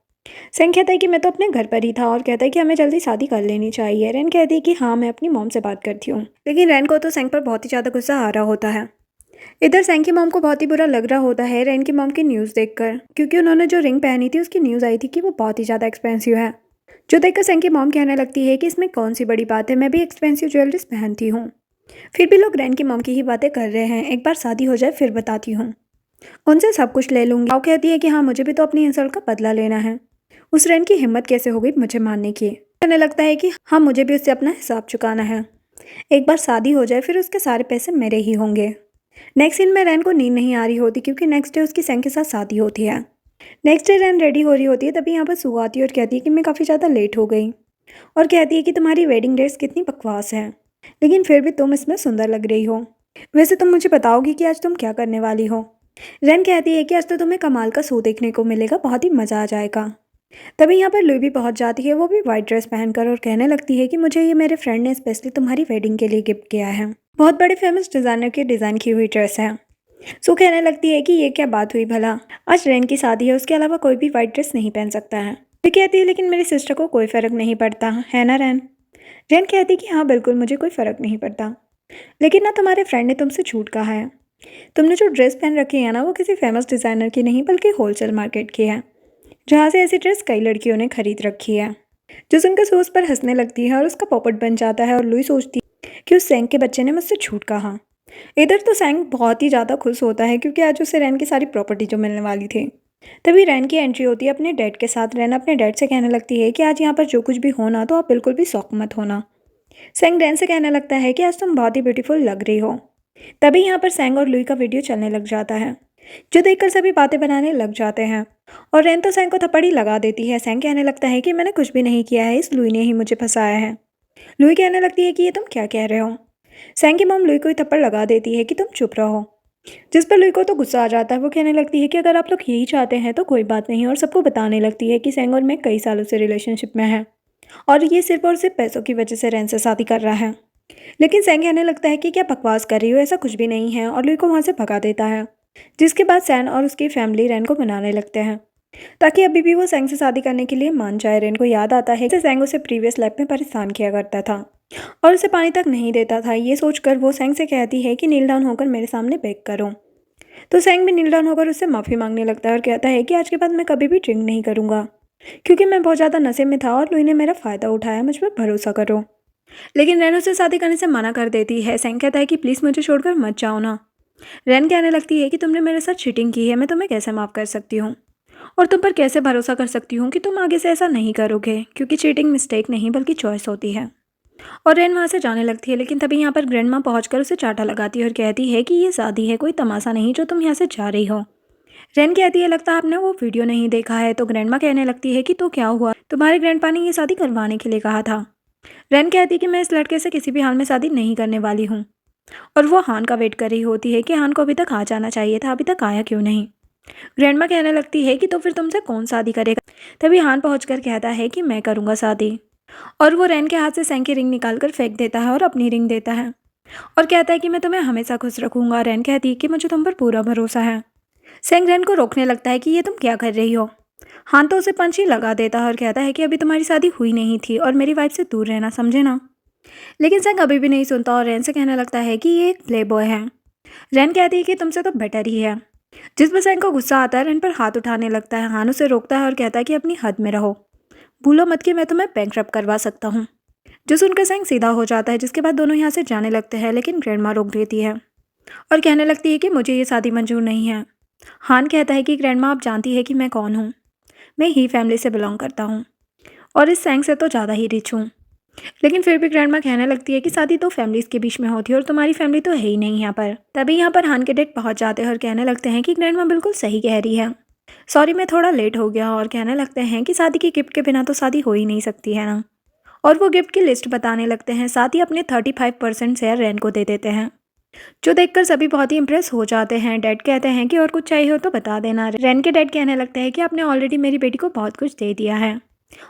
सैंग कहता है कि मैं तो अपने घर पर ही था, और कहता है कि हमें जल्दी शादी कर लेनी चाहिए। रैन कहती है कि हाँ, मैं अपनी मॉम से बात करती हूँ, लेकिन रैन को तो सैंग पर बहुत ही ज़्यादा गुस्सा आ रहा होता है। इधर सैंग की मॉम को बहुत ही बुरा लग रहा होता है रैन की मॉम की न्यूज़ देखकर, क्योंकि उन्होंने जो रिंग पहनी थी उसकी न्यूज़ आई थी कि वो बहुत ही ज़्यादा एक्सपेंसिव है। जो देखकर सैंग की मॉम कहने लगती है कि इसमें कौन सी बड़ी बात है, मैं भी एक्सपेंसिव ज्वेलरीज पहनती हूँ। फिर भी लोग रैन की मॉम की ही बातें कर रहे हैं, एक बार शादी हो जाए फिर बताती हूँ, उनसे सब कुछ ले लूँगी। आओ कहती है कि हाँ, मुझे भी तो अपनी इंसल्ट का बदला लेना है। उस रैन की हिम्मत कैसे हो गई मुझे मारने की। कहने लगता है कि हाँ, मुझे भी उससे अपना हिसाब चुकाना है, एक बार शादी हो जाए फिर उसके सारे पैसे मेरे ही होंगे। नेक्स्ट सीन में रैन को नींद नहीं आ रही होती, क्योंकि नेक्स्ट डे उसकी सैंग के साथ शादी होती है। नेक्स्ट डे रैन रेडी हो रही होती है, तभी यहाँ पर सू आती है और कहती है कि मैं काफ़ी ज़्यादा लेट हो गई, और कहती है कि तुम्हारी वेडिंग ड्रेस कितनी बकवास है, लेकिन फिर भी तुम इसमें सुंदर लग रही हो। वैसे तुम मुझे बताओगी कि आज तुम क्या करने वाली हो। रैन कहती है कि आज तो तुम्हें कमाल का शो देखने को मिलेगा, बहुत ही मज़ा आ जाएगा। तभी यहाँ पर लुई भी पहुँच जाती है, वो भी वाइट ड्रेस पहनकर, और कहने लगती है कि मुझे ये मेरे फ्रेंड ने स्पेशली तुम्हारी वेडिंग के लिए गिफ्ट किया है, बहुत बड़े फेमस डिज़ाइनर की डिज़ाइन की हुई ड्रेस है। सो कहने लगती है कि ये क्या बात हुई भला, आज रैन की शादी है, उसके अलावा कोई भी वाइट ड्रेस नहीं पहन सकता है। वे कहती है लेकिन मेरी सिस्टर को कोई फ़र्क नहीं पड़ता है ना रैन। रैन कहती कि हाँ बिल्कुल, मुझे कोई फ़र्क नहीं पड़ता, लेकिन ना तुम्हारे फ्रेंड ने तुमसे झूठ कहा है। तुमने जो ड्रेस पहन रखी है ना, वो किसी फेमस डिज़ाइनर की नहीं बल्कि होलसेल मार्केट की है। जहाँ से ऐसी ड्रेस कई लड़कियों ने खरीद रखी है। जो सुनकर सो उस पर हंसने लगती है और उसका पॉपट बन जाता है और लुई सोचती है कि उस सैंग के बच्चे ने मुझसे झूठ कहा। इधर तो सैंग बहुत ही ज़्यादा खुश होता है क्योंकि आज उसे रैन की सारी प्रॉपर्टी जो मिलने वाली थी। तभी रैन की एंट्री होती है अपने डैड के साथ। रैन अपने डैड से कहने लगती है कि आज यहाँ पर जो कुछ भी होना तो आप बिल्कुल भी शौक मत होना। सैंग रैन से कहने लगता है कि आज तुम बहुत ही ब्यूटीफुल लग रही हो। तभी यहाँ पर सैंग और लुई का वीडियो चलने लग जाता है, जो देखकर सभी बातें बनाने लग जाते हैं और रैन तो सैंग को थप्पड़ ही लगा देती है। सैंग कहने लगता है कि मैंने कुछ भी नहीं किया है, इस लुई ने ही मुझे फंसाया है। लुई कहने लगती है कि ये तुम क्या कह रहे हो। सैंग की मॉम लुई को ही थप्पड़ लगा देती है कि तुम चुप रहो, जिस पर लुई को तो गुस्सा आ जाता है। वो कहने लगती है कि अगर आप लोग यही चाहते हैं तो कोई बात नहीं, और सबको बताने लगती है कि सैंग और मैं कई सालों से रिलेशनशिप में है और ये सिर्फ और सिर्फ पैसों की वजह से रैन से शादी कर रहा है। लेकिन सैंग कहने लगता है कि क्या बकवास कर रही हो, ऐसा कुछ भी नहीं है, और लुई को वहाँ से भगा देता है। जिसके बाद सैन और उसकी फैमिली रैन को मनाने लगते हैं ताकि अभी भी वो सैंग से शादी करने के लिए मान जाए। रैन को याद आता है कि सैंग उसे प्रीवियस लाइफ में परेशान किया करता था और उसे पानी तक नहीं देता था। ये सोचकर वो सैंग से कहती है कि नील डाउन होकर मेरे सामने बेग करो। तो सैंग भी नील डाउन होकर उससे माफ़ी मांगने लगता है और कहता है कि आज के बाद मैं कभी भी ड्रिंक नहीं करूँगा क्योंकि मैं बहुत ज़्यादा नशे में था और लुई ने मेरा फ़ायदा उठाया, मुझ पर भरोसा करो। लेकिन रैन उसे शादी करने से मना कर देती है। सैंग कहता है कि प्लीज़ मुझे छोड़कर मत जाओ ना। रैन कहने लगती है कि तुमने मेरे साथ चीटिंग की है, मैं तुम्हें कैसे माफ़ कर सकती हूँ और तुम पर कैसे भरोसा कर सकती हूँ कि तुम आगे से ऐसा नहीं करोगे, क्योंकि चीटिंग मिस्टेक नहीं बल्कि चॉइस होती है। और रैन वहाँ से जाने लगती है, लेकिन तभी यहाँ पर ग्रैंड माँ पहुँच कर उसे चाटा लगाती है और कहती है कि ये शादी है, कोई तमाशा नहीं जो तुम यहाँ से जा रही हो। रैन कहती है लगता है आपने वो वीडियो नहीं देखा है। तो ग्रैंड माँ कहने लगती है कि तो क्या हुआ, तुम्हारे ग्रैंडपा ने ये शादी करवाने के लिए कहा था। रैन कहती है कि मैं इस लड़के से किसी भी हाल में शादी नहीं करने वाली हूँ और वो हान का वेट कर रही होती है कि हान को अभी तक आ जाना चाहिए था, अभी तक आया क्यों नहीं। ग्रैंडमा कहने लगती है कि तो फिर तुमसे कौन शादी करेगा। तभी हान पहुंचकर कहता है कि मैं करूंगा शादी, और वो रैन के हाथ से सैंग की रिंग निकालकर फेंक देता है और अपनी रिंग देता है और कहता है कि मैं तुम्हें हमेशा खुश रखूंगा। रैन कहती है कि मुझे तुम पर पूरा भरोसा है। सैंग रैन को रोकने लगता है कि ये तुम क्या कर रही हो। हान तो उसे पंच ही लगा देता है और कहता है कि अभी तुम्हारी शादी हुई नहीं थी और मेरी वाइफ से दूर रहना, समझे ना। लेकिन सैंग अभी भी नहीं सुनता और रैन से कहने लगता है कि ये एक प्ले बॉय है। रैन कहती है कि तुमसे तो बेटर ही है। जिस पर सैंग को गुस्सा आता है, रैन पर हाथ उठाने लगता है। हान उसे रोकता है और कहता है कि अपनी हद में रहो, भूलो मत कि मैं तुम्हें बैंकरप्ट करवा सकता हूँ। जो सुनकर सैंग सीधा हो जाता है, जिसके बाद दोनों यहाँ से जाने लगते हैं। लेकिन ग्रैंडमा रोक देती है और कहने लगती है कि मुझे ये शादी मंजूर नहीं है। हान कहता है कि ग्रैंडमा आप जानती है कि मैं कौन हूँ, मैं ही फैमिली से बिलोंग करता हूँ और इस सैंग से तो ज़्यादा ही रिच हूँ। लेकिन फिर भी ग्रैंडमा कहने लगती है कि शादी तो फैमिलीज़ के बीच में होती है और तुम्हारी फैमिली तो है ही नहीं यहाँ पर। तभी यहाँ पर हान के डैड पहुँच जाते हैं और कहने लगते हैं कि ग्रैंडमा बिल्कुल सही कह रही है, सॉरी मैं थोड़ा लेट हो गया। और कहने लगते हैं कि शादी की गिफ्ट के बिना तो शादी हो ही नहीं सकती है ना। और वो गिफ्ट की लिस्ट बताने लगते हैं, साथ ही अपने 35% शेयर रैन को दे देते हैं, जो देखकर सभी बहुत ही इंप्रेस हो जाते हैं। डैड कहते हैं कि और कुछ चाहिए हो तो बता देना। रैन के डैड कहने लगते हैं कि आपने ऑलरेडी मेरी बेटी को बहुत कुछ दे दिया है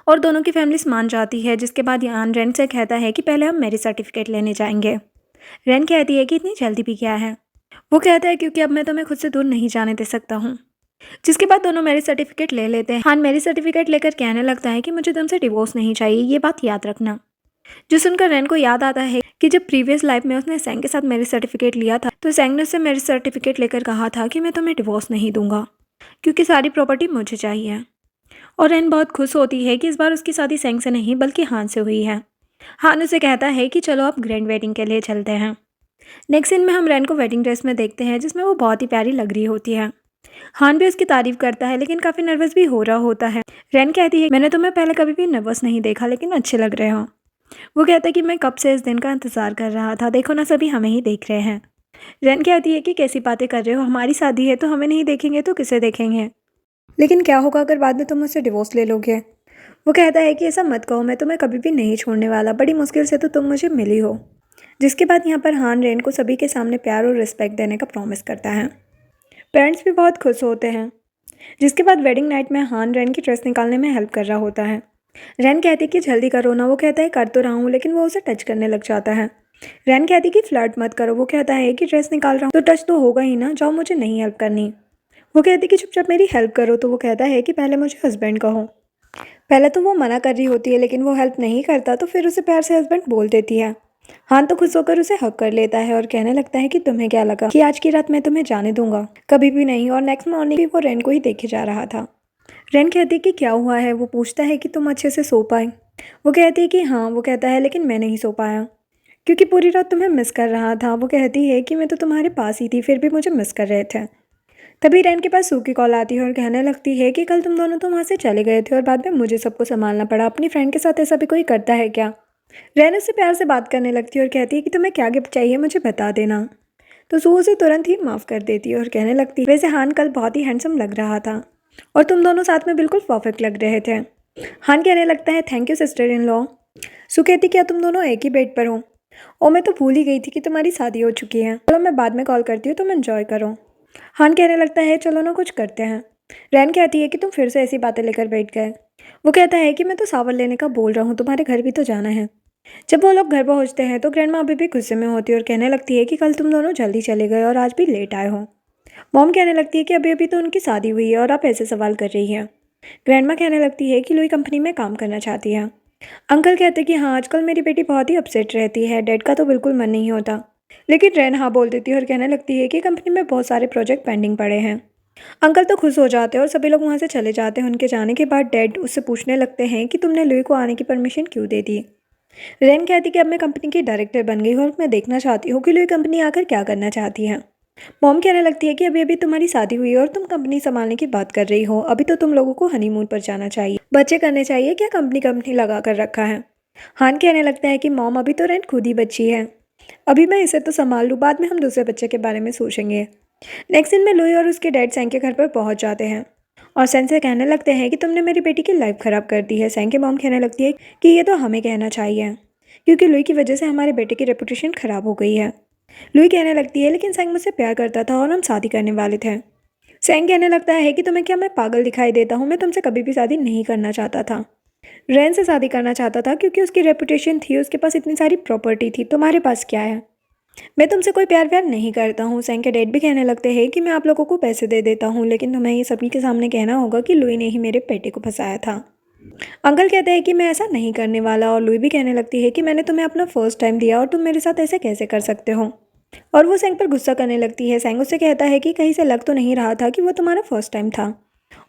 और दोनों की फैमिलीज मान जाती है। जिसके बाद यान रैन से कहता है कि पहले हम मैरिज सर्टिफिकेट लेने जाएंगे। रैन कहती है कि इतनी जल्दी भी क्या है। वो कहता है क्योंकि अब मैं तुम्हें खुद से दूर नहीं जाने दे सकता हूँ। जिसके बाद दोनों मैरिज सर्टिफिकेट ले लेते हैं। हान मैरिज सर्टिफिकेट लेकर कहने लगता है कि मुझे तुमसे डिवोर्स नहीं चाहिए, ये बात याद रखना। जो सुनकर रैन को याद आता है कि जब प्रीवियस लाइफ में उसने सैंग के साथ मैरिज सर्टिफिकेट लिया था तो सैंग ने उससे मैरिज सर्टिफिकेट लेकर कहा था कि मैं तुम्हें डिवोर्स नहीं दूंगा क्योंकि सारी प्रॉपर्टी मुझे चाहिए। और रैन बहुत खुश होती है कि इस बार उसकी शादी सैंग से नहीं बल्कि हान से हुई है। हान उसे कहता है कि चलो अब ग्रैंड वेडिंग के लिए चलते हैं। नेक्स्ट सीन में हम रैन को वेडिंग ड्रेस में देखते हैं, जिसमें वो बहुत ही प्यारी लग रही होती है। हान भी उसकी तारीफ करता है, लेकिन काफ़ी नर्वस भी हो रहा होता है। रैन कहती है मैंने तुम्हें पहले कभी भी नर्वस नहीं देखा, लेकिन अच्छे लग रहे हो। वो कहता है कि मैं कब से इस दिन का इंतज़ार कर रहा था, देखो ना सभी हमें ही देख रहे हैं। रैन कहती है कि कैसी बातें कर रहे हो, हमारी शादी है तो हमें नहीं देखेंगे तो किसे देखेंगे। लेकिन क्या होगा अगर बाद में तुम मुझसे डिवोर्स ले लोगे। वो कहता है कि ऐसा मत कहो, मैं तुम्हें कभी भी नहीं छोड़ने वाला, बड़ी मुश्किल से तो तुम मुझे मिली हो। जिसके बाद यहाँ पर हान रैन को सभी के सामने प्यार और रिस्पेक्ट देने का प्रॉमिस करता है। पेरेंट्स भी बहुत खुश होते हैं। जिसके बाद वेडिंग नाइट में हान रैन की ड्रेस निकालने में हेल्प कर रहा होता है। रैन कहती है कि जल्दी करो ना। वो कहता है कर तो रहा हूँ, लेकिन वो उसे टच करने लग जाता है। रैन कहती है कि फ्लर्ट मत करो। वो कहता है कि ड्रेस निकाल रहा हूँ तो टच तो होगा ही ना, जाओ मुझे नहीं हेल्प करनी। वो कहती है कि चुपचाप मेरी हेल्प करो। तो वो कहता है कि पहले मुझे हस्बैंड कहो। पहले तो वो मना कर रही होती है, लेकिन वो हेल्प नहीं करता तो फिर उसे प्यार से हस्बैंड बोल देती है। हान तो खुश होकर उसे हक कर लेता है और कहने लगता है कि तुम्हें क्या लगा कि आज की रात मैं तुम्हें जाने दूंगा, कभी भी नहीं। और नेक्स्ट मॉर्निंग भी वो रैन को ही देखे जा रहा था। रैन कहती है कि क्या हुआ है। वो पूछता है कि तुम अच्छे से सो पाए। वो कहती है कि हाँ। वो कहता है लेकिन मैं नहीं सो पाया क्योंकि पूरी रात तुम्हें मिस कर रहा था। वो कहती है कि मैं तो तुम्हारे पास ही थी फिर भी मुझे मिस कर रहे थे। तभी रैन के पास सू की कॉल आती है और कहने लगती है कि कल तुम दोनों तो वहाँ से चले गए थे और बाद में मुझे सबको संभालना पड़ा। अपनी फ्रेंड के साथ ऐसा भी कोई करता है क्या। रैन उससे प्यार से बात करने लगती है और कहती है कि तुम्हें क्या गिफ्ट चाहिए मुझे बता देना। तो सू उसे तुरंत ही माफ़ कर देती है और कहने लगती है वैसे हान कल बहुत ही हैंडसम लग रहा था और तुम दोनों साथ में बिल्कुल परफेक्ट लग रहे थे। हान कहने लगता है thank you sister in law. सू कहती क्या तुम दोनों एक ही बेड पर हो। और मैं तो भूल ही गई थी कि तुम्हारी शादी हो चुकी है। चलो मैं बाद में कॉल करती हूँ तुम एंजॉय करो। हान कहने लगता है चलो ना कुछ करते हैं। रैन कहती है कि तुम फिर से ऐसी बातें लेकर बैठ गए। वो कहता है कि मैं तो सावर लेने का बोल रहा हूँ तुम्हारे घर भी तो जाना है। जब वो लोग घर पहुँचते हैं तो ग्रैंड माँ अभी भी गुस्से में होती है और कहने लगती है कि कल तुम दोनों जल्दी चले गए और आज भी लेट आए हो। मॉम कहने लगती है कि अभी अभी तो उनकी शादी हुई है और आप ऐसे सवाल कर रही हैं। ग्रैंड माँ कहने लगती है कि लुई कंपनी में काम करना चाहती है। अंकल कहते कि हाँ आजकल मेरी बेटी बहुत ही अपसेट रहती है। डैड का तो बिल्कुल मन नहीं होता। लेकिन रैन हाँ बोल देती है और कहने लगती है कि कंपनी में बहुत सारे प्रोजेक्ट पेंडिंग पड़े हैं। अंकल तो खुश हो जाते हैं और सभी लोग वहाँ से चले जाते हैं। उनके जाने के बाद डैड उससे पूछने लगते हैं कि तुमने लुई को आने की परमिशन क्यों दे दी। रैन कहती कि अब मैं कंपनी की डायरेक्टर बन गई हूँ और मैं देखना चाहती हूँ कि लुई कंपनी आकर क्या करना चाहती है। मॉम कहने लगती है कि अभी अभी तुम्हारी शादी हुई है और तुम कंपनी संभालने की बात कर रही हो। अभी तो तुम लोगों को हनीमून पर जाना चाहिए, बच्चे करने चाहिए। क्या कंपनी कंपनी लगा कर रखा है। हान कहने लगता है कि मॉम अभी तो रैन खुद ही बच्ची है। अभी मैं इसे तो संभाल लूँ बाद में हम दूसरे बच्चे के बारे में सोचेंगे। नेक्स्ट दिन में लुई और उसके डैड सैंग के घर पर पहुंच जाते हैं और सैंग से कहने लगते हैं कि तुमने मेरी बेटी की लाइफ ख़राब कर दी है। सैंग की मॉम कहने लगती है कि ये तो हमें कहना चाहिए क्योंकि लुई की वजह से हमारे बेटे की रेपुटेशन ख़राब हो गई है। लुई कहने लगती है लेकिन सैंग मुझसे प्यार करता था और हम शादी करने वाले थे। सैंग कहने लगता है कि तुम्हें क्या मैं पागल दिखाई देता हूँ। मैं तुमसे कभी भी शादी नहीं करना चाहता था। रैन से शादी करना चाहता था क्योंकि उसकी रेपुटेशन थी, उसके पास इतनी सारी प्रॉपर्टी थी। तुम्हारे पास क्या है। मैं तुमसे कोई प्यार व्यार नहीं करता हूँ। सैंग के डैड भी कहने लगते हैं कि मैं आप लोगों को पैसे दे देता हूँ लेकिन तुम्हें ये सभी के सामने कहना होगा कि लुई ने ही मेरे बेटे को फंसाया था। अंकल कहते हैं कि मैं ऐसा नहीं करने वाला और लुई भी कहने लगती है कि मैंने तुम्हें अपना फर्स्ट टाइम दिया और तुम मेरे साथ ऐसे कैसे कर सकते हो। और वो सैंग पर गुस्सा करने लगती है। सैंग उससे कहता है कि कहीं से लग तो नहीं रहा था कि वो तुम्हारा फर्स्ट टाइम था।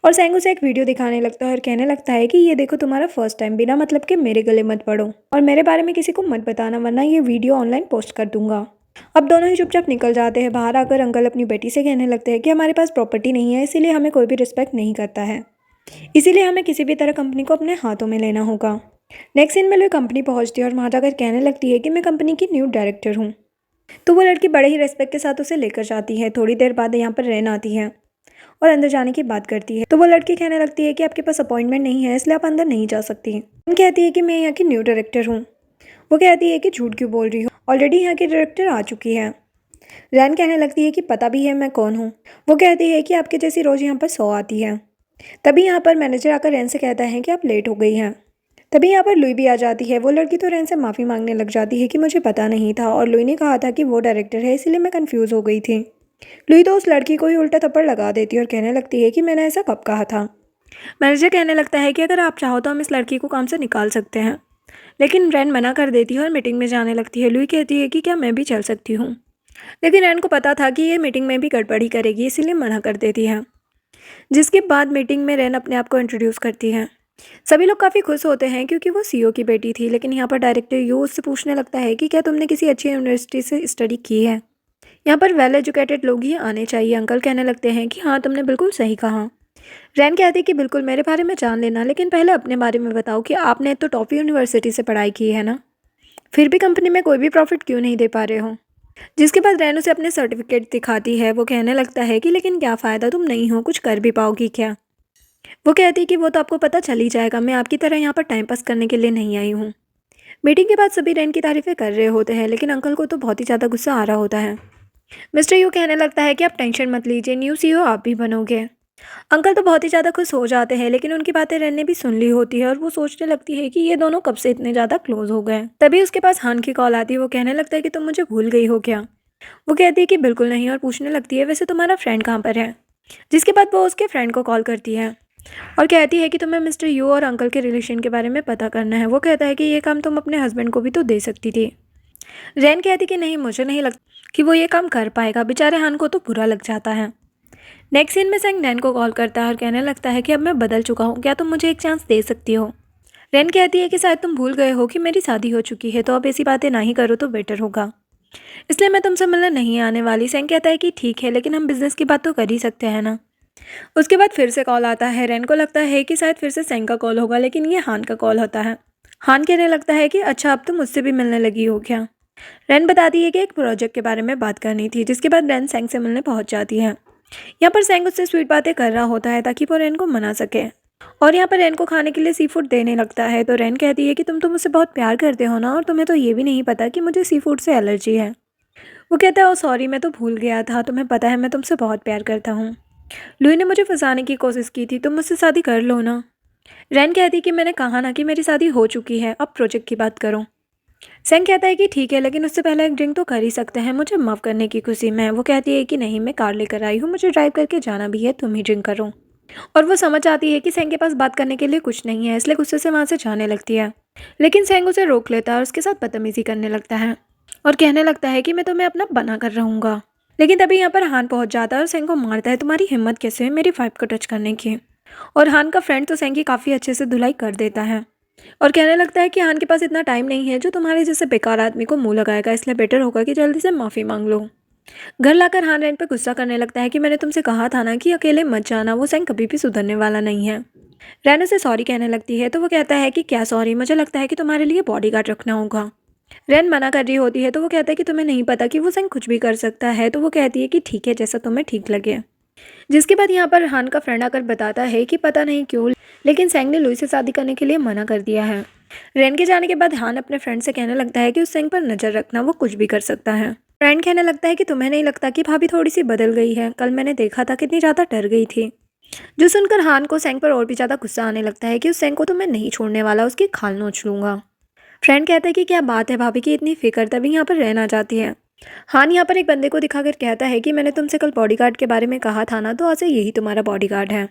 और सैंग उसे एक वीडियो दिखाने लगता है और कहने लगता है कि ये देखो तुम्हारा फर्स्ट टाइम, बिना मतलब के मेरे गले मत पड़ो और मेरे बारे में किसी को मत बताना वरना ये वीडियो ऑनलाइन पोस्ट कर दूंगा। अब दोनों ही चुपचाप निकल जाते हैं। बाहर आकर अंकल अपनी बेटी से कहने लगते हैं कि हमारे पास प्रॉपर्टी नहीं है इसीलिए हमें कोई भी रिस्पेक्ट नहीं करता है, इसीलिए हमें किसी भी तरह कंपनी को अपने हाथों में लेना होगा। नेक्स्ट दिन में लुई कंपनी पहुंचती है और वहाँ जाकर कहने लगती है कि मैं कंपनी की न्यू डायरेक्टर हूँ। तो वो लड़की बड़े ही रेस्पेक्ट के साथ उसे लेकर जाती है। थोड़ी देर बाद यहाँ पर रैन आती है और अंदर जाने की बात करती है। तो वो लड़की कहने लगती है कि आपके पास अपॉइंटमेंट नहीं है इसलिए आप अंदर नहीं जा सकती। रैन कहती है कि मैं यहाँ की न्यू डायरेक्टर हूँ। वो कहती है कि झूठ क्यों बोल रही हो, ऑलरेडी यहाँ की डायरेक्टर आ चुकी है। रैन कहने लगती है कि पता भी है मैं कौन हूँ। वो कहती है कि आपके जैसी रोज़ यहाँ पर 100 आती है। तभी यहाँ पर मैनेजर आकर रैन से कहता है कि आप लेट हो गई हैं। तभी यहाँ पर लुई भी आ जाती है। वो लड़की तो रैन से माफ़ी मांगने लग जाती है कि मुझे पता नहीं था और लुई ने कहा था कि वो डायरेक्टर है इसीलिए मैं कंफ्यूज हो गई थी। लुई तो उस लड़की को ही उल्टा थप्पड़ लगा देती है और कहने लगती है कि मैंने ऐसा कब कहा था। मैनेजर कहने लगता है कि अगर आप चाहो तो हम इस लड़की को काम से निकाल सकते हैं, लेकिन रैन मना कर देती है और मीटिंग में जाने लगती है। लुई कहती है कि क्या मैं भी चल सकती हूँ, लेकिन रैन को पता था कि ये मीटिंग में भी गड़बड़ी करेगी इसीलिए मना कर देती है। जिसके बाद मीटिंग में रैन अपने आप को इंट्रोड्यूस करती है। सभी लोग काफ़ी खुश होते हैं क्योंकि वो सीईओ की बेटी थी। लेकिन यहाँ पर डायरेक्टर यू उससे पूछने लगता है कि क्या तुमने किसी अच्छी यूनिवर्सिटी से स्टडी की है। यहाँ पर वेल एजुकेटेड लोग ही आने चाहिए। अंकल कहने लगते हैं कि हाँ तुमने बिल्कुल सही कहा। रैन कहती है कि बिल्कुल मेरे बारे में जान लेना, लेकिन पहले अपने बारे में बताओ कि आपने तो टॉप यूनिवर्सिटी से पढ़ाई की है ना, फिर भी कंपनी में कोई भी प्रॉफिट क्यों नहीं दे पा रहे हो। जिसके बाद रैन उसे अपने सर्टिफिकेट दिखाती है। वो कहने लगता है कि लेकिन क्या फ़ायदा, तुम नहीं हो, कुछ कर भी पाओगी क्या। वो कहती है कि वो तो आपको पता चल ही जाएगा, मैं आपकी तरह यहाँ पर टाइम पास करने के लिए नहीं आई हूँ। मीटिंग के बाद सभी रैन की तारीफ़ें कर रहे होते हैं लेकिन अंकल को तो बहुत ही ज़्यादा गुस्सा आ रहा होता है। मिस्टर यू कहने लगता है कि आप टेंशन मत लीजिए, न्यू सीईओ आप भी बनोगे। अंकल तो बहुत ही ज़्यादा खुश हो जाते हैं लेकिन उनकी बातें रैन ने भी सुन ली होती है और वो सोचने लगती है कि ये दोनों कब से इतने ज़्यादा क्लोज हो गए। तभी उसके पास हान की कॉल आती है। वो कहने लगता है कि तुम मुझे भूल गई हो क्या। वो कहती है कि बिल्कुल नहीं और पूछने लगती है वैसे तुम्हारा फ्रेंड कहाँ पर है। जिसके बाद वो उसके फ्रेंड को कॉल करती है और कहती है कि तुम्हें मिस्टर यू और अंकल के रिलेशन के बारे में पता करना है। वो कहता है कि ये काम तुम अपने हस्बैंड को भी तो दे सकती थी। रैन कहती कि नहीं, मुझे नहीं लगता कि वो ये काम कर पाएगा। बेचारे हान को तो बुरा लग जाता है। नेक्स्ट सीन में सेंग रैन को कॉल करता है और कहने लगता है कि अब मैं बदल चुका हूँ, क्या तुम मुझे एक चांस दे सकती हो। रैन कहती है कि शायद तुम भूल गए हो कि मेरी शादी हो चुकी है, तो अब ऐसी बातें ना ही करो तो बेटर होगा, इसलिए मैं तुमसे मिलने नहीं आने वाली। सेंग कहता है कि ठीक है, लेकिन हम बिजनेस की बात तो कर ही सकते हैं ना। उसके बाद फिर से कॉल आता है। रैन को लगता है कि शायद फिर से सेंग का कॉल होगा, लेकिन ये हान का कॉल होता है। हान कहने लगता है कि अच्छा, अब तुम मुझसे भी मिलने लगी हो क्या। रैन बताती है कि एक प्रोजेक्ट के बारे में बात करनी थी, जिसके बाद रैन सेंग से मिलने पहुंच जाती है। यहाँ पर सेंग उससे स्वीट बातें कर रहा होता है ताकि वो रैन को मना सके, और यहाँ पर रैन को खाने के लिए सी फूड देने लगता है। तो रैन कहती है कि तुम तो मुझसे बहुत प्यार करते हो ना, और तुम्हें तो ये भी नहीं पता कि मुझे सी फूड से एलर्जी है। वो कहता है ओ सॉरी, मैं तो भूल गया था, तुम्हें पता है मैं तुमसे बहुत प्यार करता हूँ। लुई ने मुझे फंसाने की कोशिश की थी, तुम मुझसे शादी कर लो ना। रैन कहती कि मैंने कहा ना कि मेरी शादी हो चुकी है, अब प्रोजेक्ट की बात करो। सेंग कहता है कि ठीक है, लेकिन उससे पहले एक ड्रिंक तो कर ही सकते हैं, मुझे माफ़ करने की खुशी में। वो कहती है कि नहीं, मैं कार लेकर आई हूँ, मुझे ड्राइव करके जाना भी है, तुम ही ड्रिंक करो। और वो समझ आती है कि सेंग के पास बात करने के लिए कुछ नहीं है, इसलिए गुस्से से वहाँ से जाने लगती है। लेकिन सेंग उसे रोक लेता है और उसके साथ बदतमीजी करने लगता है और कहने लगता है कि मैं तुम्हें अपना बना कर रहूँगा। लेकिन तभी यहाँ पर हान पहुँच जाता है और सेंग को मारता है, तुम्हारी हिम्मत कैसे है मेरी वाइफ को टच करने की। और हान का फ्रेंड तो सेंग की काफ़ी अच्छे से धुलाई कर देता है और कहने लगता है कि हान के पास इतना टाइम नहीं है जो तुम्हारे जैसे बेकार आदमी को मुंह लगाएगा, इसलिए बेटर होगा कि जल्दी से माफ़ी मांग लो। घर लाकर हान रैन पर गुस्सा करने लगता है कि मैंने तुमसे कहा था ना कि अकेले मत जाना, वो सेंग कभी भी सुधरने वाला नहीं है। रैन उसे सॉरी कहने लगती है तो वो कहता है कि क्या सॉरी, मुझे लगता है कि तुम्हारे लिए बॉडीगार्ड रखना होगा। रैन मना कर रही होती है तो वो कहता है कि तुम्हें नहीं पता कि वो सेंग कुछ भी कर सकता है, तो वो कहती है कि ठीक है, जैसा तुम्हें ठीक लगे। जिसके बाद यहाँ पर हान का फ्रेंड आकर बताता है कि पता नहीं क्यों, लेकिन सेंग ने लुई से शादी करने के लिए मना कर दिया है। रैन के जाने के बाद हान अपने फ्रेंड से कहने लगता है कि उस सेंग पर नज़र रखना, वो कुछ भी कर सकता है। फ्रेंड कहने लगता है कि तुम्हें नहीं लगता कि भाभी थोड़ी सी बदल गई है, कल मैंने देखा था कितनी ज़्यादा डर गई थी। जो सुनकर हान को सेंग पर और भी ज़्यादा गुस्सा आने लगता है कि उस सेंग को तो मैं नहीं छोड़ने वाला, उसकी खाल नोच लूँगा। फ्रेंड कहता है कि क्या बात है भाभी की इतनी फिक्र, तभी यहाँ पर रैन आ जाती है। हान यहाँ पर एक बंदे को दिखाकर कहता है कि मैंने तुमसे कल बॉडीगार्ड के बारे में कहा था ना, तो आज से यही तुम्हारा बॉडीगार्ड है।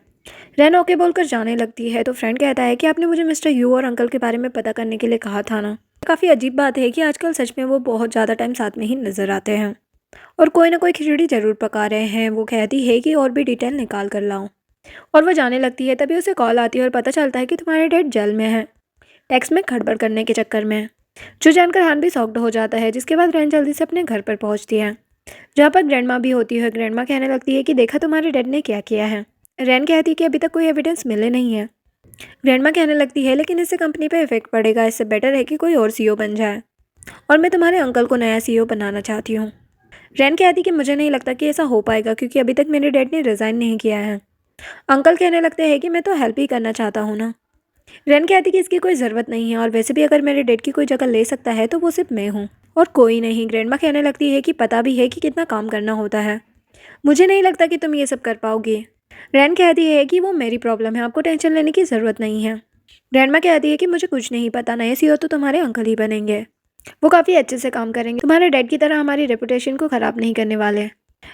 रैन ओके बोलकर जाने लगती है तो फ्रेंड कहता है कि आपने मुझे मिस्टर यू और अंकल के बारे में पता करने के लिए कहा था ना। काफ़ी अजीब बात है कि आजकल सच में वो बहुत ज़्यादा टाइम साथ में ही नजर आते हैं और कोई ना कोई खिचड़ी जरूर पका रहे हैं। वो कहती है कि और भी डिटेल निकाल कर लाओ और वो जाने लगती है। तभी उसे कॉल आती है और पता चलता है कि तुम्हारे डैड जेल में है, टैक्स में गड़बड़ करने के चक्कर में। जो जानकर हान भी शॉक्ड हो जाता है, जिसके बाद रैन जल्दी से अपने घर पर पहुंचती है, जहाँ पर ग्रैंडमा भी होती है। ग्रैंडमा कहने लगती है कि देखा तुम्हारे डैड ने क्या किया है। रैन कहती है कि अभी तक कोई एविडेंस मिले नहीं है। ग्रैंडमा कहने लगती है लेकिन इससे कंपनी पे इफेक्ट पड़ेगा, इससे बेटर है कि कोई और सीईओ बन जाए, और मैं तुम्हारे अंकल को नया सीईओ बनाना चाहती हूँ। रैन कहती कि मुझे नहीं लगता कि ऐसा हो पाएगा, क्योंकि अभी तक मेरे डैड ने रिज़ाइन नहीं किया है। अंकल कहने लगते हैं कि मैं तो हेल्प ही करना चाहता हूँ ना। रैन कहती कि इसकी कोई ज़रूरत नहीं है, और वैसे भी अगर मेरे डैड की कोई जगह ले सकता है तो वो सिर्फ मैं हूँ और कोई नहीं। ग्रैंडमा कहने लगती है कि पता भी है कि कितना काम करना होता है, मुझे नहीं लगता कि तुम ये सब कर पाओगे। रैन कहती है कि वो मेरी प्रॉब्लम है, आपको टेंशन लेने की ज़रूरत नहीं है। ग्रैंडमा कहती है कि मुझे कुछ नहीं पता, नए सीईओ तो तुम्हारे अंकल ही बनेंगे, वो काफ़ी अच्छे से काम करेंगे, तुम्हारे डैड की तरह हमारी रेपुटेशन को ख़राब नहीं करने वाले।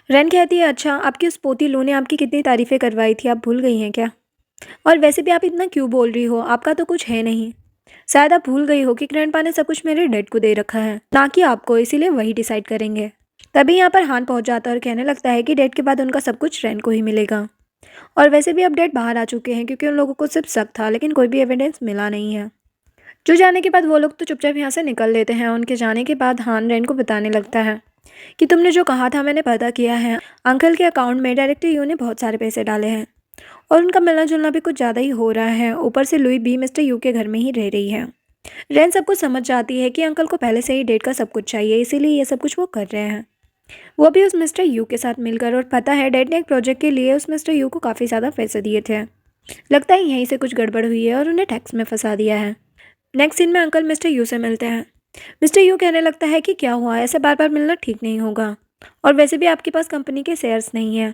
रैन कहती है अच्छा, आपकी उस पोती लू ने आपकी कितनी तारीफ़ें करवाई थी, आप भूल गई हैं क्या? और वैसे भी आप इतना क्यों बोल रही हो, आपका तो कुछ है नहीं। शायद आप भूल गई हो कि ग्रैंडपा ने सब कुछ मेरे डैड को दे रखा है, ना कि आपको, इसीलिए वही डिसाइड करेंगे। तभी यहाँ पर हान पहुँच जाता है और कहने लगता है कि डैड के बाद उनका सब कुछ रैन को ही मिलेगा, और वैसे भी अब डैड बाहर आ चुके हैं क्योंकि उन लोगों को सिर्फ शक था, लेकिन कोई भी एविडेंस मिला नहीं है। जो जाने के बाद वो लोग तो चुपचाप यहाँ से निकल लेते हैं। उनके जाने के बाद हान रैन को बताने लगता है कि तुमने जो कहा था मैंने पता किया है, अंकल के अकाउंट में डायरेक्टर यू ने बहुत सारे पैसे डाले हैं और उनका मिलना जुलना भी कुछ ज़्यादा ही हो रहा है। ऊपर से लुई भी मिस्टर यू के घर में ही रह रही है। रैन सब कुछ समझ जाती है कि अंकल को पहले से ही डेट का सब कुछ चाहिए, इसीलिए ये सब कुछ वो कर रहे हैं, वो भी उस मिस्टर यू के साथ मिलकर। और पता है डैड ने एक प्रोजेक्ट के लिए उस मिस्टर यू को काफ़ी ज़्यादा पैसे दिए थे, लगता है यहीं से कुछ गड़बड़ हुई है और उन्हें टैक्स में फंसा दिया है। नेक्स्ट सीन में अंकल मिस्टर यू से मिलते हैं। मिस्टर यू कहने लगता है कि क्या हुआ, ऐसे बार बार मिलना ठीक नहीं होगा, और वैसे भी आपके पास कंपनी के शेयर्स नहीं है,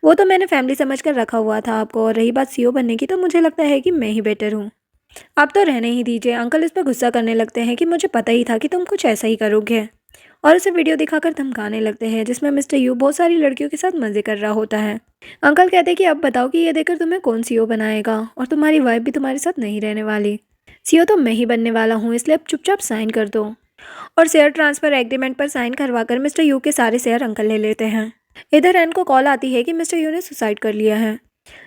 वो तो मैंने फैमिली समझकर रखा हुआ था आपको, और रही बात सीईओ बनने की तो मुझे लगता है कि मैं ही बेटर हूँ, आप तो रहने ही दीजिए। अंकल इस पर गुस्सा करने लगते हैं कि मुझे पता ही था कि तुम कुछ ऐसा ही करोगे, और उसे वीडियो दिखाकर धमकाने लगते हैं जिसमें मिस्टर यू बहुत सारी लड़कियों के साथ मज़े कर रहा होता है। अंकल कहते हैं कि अब बताओ कि ये देखकर तुम्हें कौन सीईओ बनाएगा, और तुम्हारी वाइफ भी तुम्हारे साथ नहीं रहने वाली, सीईओ तो मैं ही बनने वाला हूँ, इसलिए अब चुपचाप साइन कर दो। और शेयर ट्रांसफ़र एग्रीमेंट पर साइन करवाकर मिस्टर यू के सारे शेयर अंकल ले लेते हैं। इधर रैन को कॉल आती है कि मिस्टर यू ने सुसाइड कर लिया है।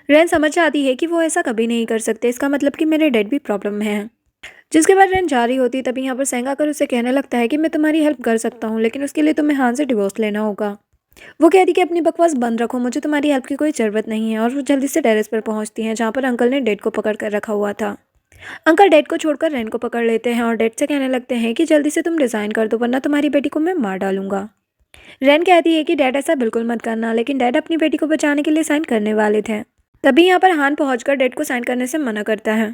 रैन समझ जाती है कि वो ऐसा कभी नहीं कर सकते, इसका मतलब कि मेरे डैड भी प्रॉब्लम में हैं। जिसके बाद रैन जा रही होती है, तभी यहाँ पर सेंग आकर उसे कहने लगता है कि मैं तुम्हारी हेल्प कर सकता हूँ, लेकिन उसके लिए तुम्हें हान से डिवोर्स लेना होगा। वो कहती कि अपनी बकवास बंद रखो, मुझे तुम्हारी हेल्प की कोई ज़रूरत नहीं है। और वो जल्दी से टेरेस पर पहुँचती हैं जहाँ पर अंकल ने डैड को पकड़ कर रखा हुआ था। अंकल डैड को छोड़कर रैन को पकड़ लेते हैं और डैड से कहने लगते हैं कि जल्दी से तुम रिज़ाइन कर दो, वरना तुम्हारी बेटी को मैं मार डालूंगा। रैन कहती है कि डैड ऐसा बिल्कुल मत करना, लेकिन डैड अपनी बेटी को बचाने के लिए साइन करने वाले थे। तभी यहाँ पर हान पहुंचकर डैड को साइन करने से मना करता है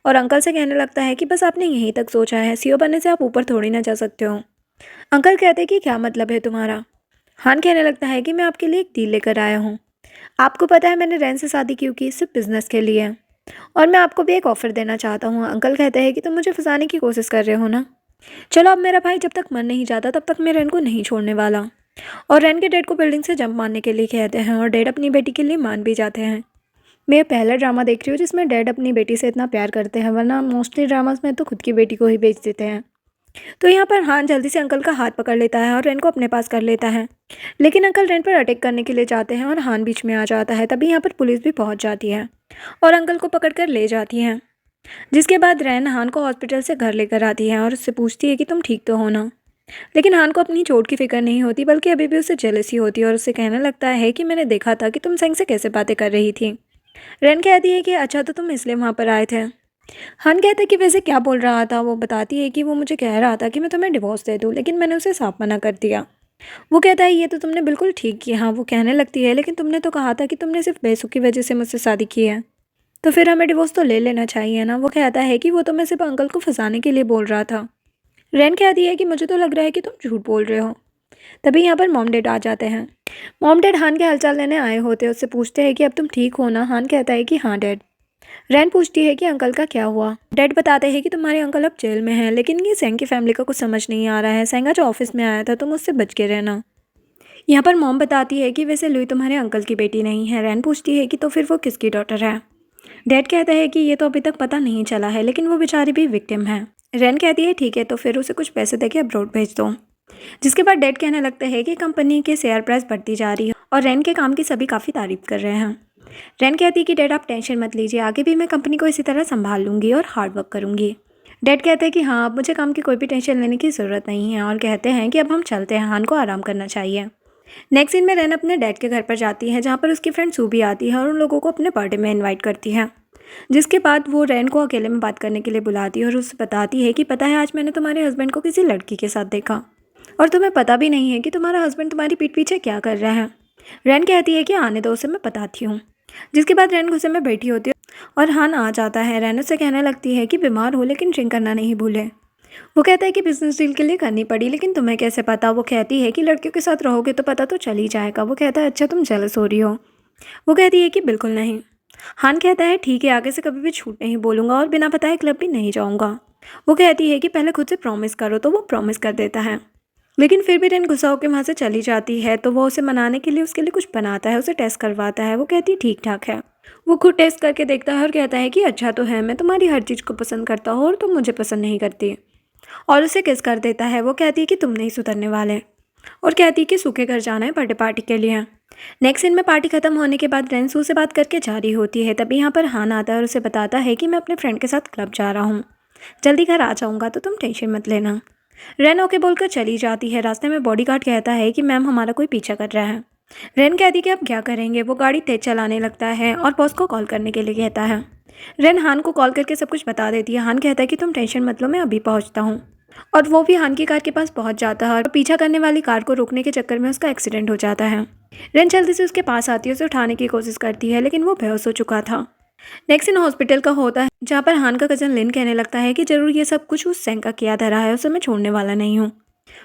और अंकल से कहने लगता है कि बस आपने यहीं तक सोचा है, सीओ बनने से आप ऊपर थोड़ी ना जा सकते हो। अंकल कहते हैं कि क्या मतलब है तुम्हारा। हान कहने लगता है कि मैं आपके लिए एक डील लेकर आया हूँ। आपको पता है मैंने रैन से शादी क्यों की, सिर्फ बिजनेस के लिए। और मैं आपको भी एक ऑफ़र देना चाहता हूँ। अंकल कहते हैं कि तुम मुझे फंसाने की कोशिश कर रहे हो ना। चलो अब मेरा भाई जब तक मर नहीं जाता तब तक मैं रैन को नहीं छोड़ने वाला। और रैन के डैड को बिल्डिंग से जंप मारने के लिए कहते हैं और डैड अपनी बेटी के लिए मान भी जाते हैं। मैं पहला ड्रामा देख रही हूँ जिसमें डैड अपनी बेटी से इतना प्यार करते हैं, वरना मोस्टली ड्रामास में तो खुद की बेटी को ही बेच देते हैं। तो यहाँ पर हान जल्दी से अंकल का हाथ पकड़ लेता है और रैन को अपने पास कर लेता है। लेकिन अंकल रैन पर अटैक करने के लिए जाते हैं और हान बीच में आ जाता है। तभी यहाँ पर पुलिस भी पहुँच जाती है और अंकल को पकड़ कर ले जाती है। जिसके बाद रैन हान को हॉस्पिटल से घर लेकर आती है और उससे पूछती है कि तुम ठीक तो हो ना। लेकिन हान को अपनी चोट की फिक्र नहीं होती, बल्कि अभी भी उसे जेलसी होती है और उससे कहने लगता है कि मैंने देखा था कि तुम सेंग से कैसे बातें कर रही थी। रैन कहती है कि अच्छा तो तुम इसलिए वहाँ पर आए थे। हान कहता है कि वैसे क्या बोल रहा था। वो बताती है कि वो मुझे कह रहा था कि मैं तुम्हें डिवोर्स दे दूँ, लेकिन मैंने उसे साफ मना कर दिया। वो कहता है ये तो तुमने बिल्कुल ठीक किया। हाँ, वो कहने लगती है लेकिन तुमने तो कहा था कि तुमने सिर्फ पैसों की वजह से मुझसे शादी की है, तो फिर हमें डिवोर्स तो ले लेना चाहिए ना। वो कहता है कि वो तो मैं सिर्फ अंकल को फंसाने के लिए बोल रहा था। रैन कहती है कि मुझे तो लग रहा है कि तुम झूठ बोल रहे हो। तभी यहाँ पर मॉम डैड आ जाते हैं। मॉम डैड हान के हालचाल लेने आए होते हैं। उससे पूछते हैं कि अब तुम ठीक हो ना। हान कहता है कि हाँ डैड। रैन पूछती है कि अंकल का क्या हुआ। डैड बताते हैं कि तुम्हारे अंकल अब जेल में हैं, लेकिन ये सेंग की फैमिली को कुछ समझ नहीं आ रहा है। सेंगा जो ऑफिस में आया था, तुम उससे बच के रहना। यहाँ पर मॉम बताती है कि वैसे लुई तुम्हारे अंकल की बेटी नहीं है। रैन पूछती है कि तो फिर वो किसकी डॉटर है। डैड कहता है कि ये तो अभी तक पता नहीं चला है, लेकिन वो बेचारी भी विक्टिम है। रैन कहती है ठीक है, तो फिर उसे कुछ पैसे देके अब्रॉड भेज दो। जिसके बाद डैड कहने लगते हैं कि कंपनी के शेयर प्राइस बढ़ती जा रही है और रैन के काम की सभी काफ़ी तारीफ कर रहे हैं। रैन कहती है कि डैड आप टेंशन मत लीजिए, आगे भी मैं कंपनी को इसी तरह संभाल लूँगी और हार्ड वर्क करूँगी। डैड कहते हैं कि हाँ, अब मुझे काम की कोई भी टेंशन लेने की ज़रूरत नहीं है और कहते हैं कि अब हम चलते हैं, हान को आराम करना चाहिए। नेक्स्ट सीन में रैन अपने डैड के घर पर जाती है जहाँ पर उसकी फ्रेंड सू भी आती है और उन लोगों को अपने पार्टी में इन्वाइट करती है। जिसके बाद वो रैन को अकेले में बात करने के लिए बुलाती है और उससे बताती है कि पता है आज मैंने तुम्हारे हस्बैंड को किसी लड़की के साथ देखा और तुम्हें पता भी नहीं है कि तुम्हारा हस्बैंड तुम्हारी पीठ पीछे क्या कर रहा है। रैन कहती है कि आने दो उसे, मैं बताती हूँ। जिसके बाद रैन गुस्से में बैठी होती है और हान आ जाता है। रैन उससे कहने लगती है कि बीमार हो लेकिन ड्रिंक करना नहीं भूले। वो कहता है कि बिजनेस डील के लिए करनी पड़ी, लेकिन तुम्हें कैसे पता। वो कहती है कि लड़कियों के साथ रहोगे तो पता तो चल ही जाएगा। वो कहता है अच्छा तुम जेलस हो रही हो। वो कहती है कि बिल्कुल नहीं। हान कहता है ठीक है, आगे से कभी भी झूठ नहीं बोलूँगा और बिना बताए क्लब भी नहीं जाऊँगा। वो कहती है कि पहले खुद से प्रॉमिस करो, तो वो प्रॉमिस कर देता है। लेकिन फिर भी रैन गुस्सा होकर वहाँ से चली जाती है, तो वो उसे मनाने के लिए उसके लिए कुछ बनाता है, उसे टेस्ट करवाता है। वो कहती है ठीक ठाक है। वो खुद टेस्ट करके देखता है और कहता है कि अच्छा तो है, मैं तुम्हारी हर चीज़ को पसंद करता हूँ और तुम मुझे पसंद नहीं करती। और उसे किस कर देता है। वो कहती है कि तुम नहीं सुधरने वाले और कहती है कि सूखे घर जाना है बर्थडे पार्टी के लिए। नेक्स्ट सीन में पार्टी खत्म होने के बाद रैन सू से बात करके जा रही होती है। तभी यहाँ पर हान आता है और उसे बताता है कि मैं अपने फ्रेंड के साथ क्लब जा रहा हूँ, जल्दी घर आ जाऊँगा, तो तुम टेंशन मत लेना। रैन ओके बोलकर चली जाती है। रास्ते में बॉडीगार्ड कहता है कि मैम हमारा कोई पीछा कर रहा है। रैन कहती है कि अब क्या करेंगे। वो गाड़ी तेज चलाने लगता है और बॉस को कॉल करने के लिए कहता है। रैन हान को कॉल करके सब कुछ बता देती है। हान कहता है कि तुम टेंशन मत लो, मैं अभी पहुँचता हूँ। और वो भी हान की कार के पास पहुँच जाता है और पीछा करने वाली कार को रोकने के चक्कर में उसका एक्सीडेंट हो जाता है। रैन जल्दी से उसके पास आती है, उसे उठाने की कोशिश करती है, लेकिन वो बेहोश हो चुका था। नेक्स्ट सीन हॉस्पिटल का होता है जहाँ पर हान का कजन लिन कहने लगता है कि जरूर ये सब कुछ उस सेंग का किया धरा है, उसे मैं छोड़ने वाला नहीं हूँ।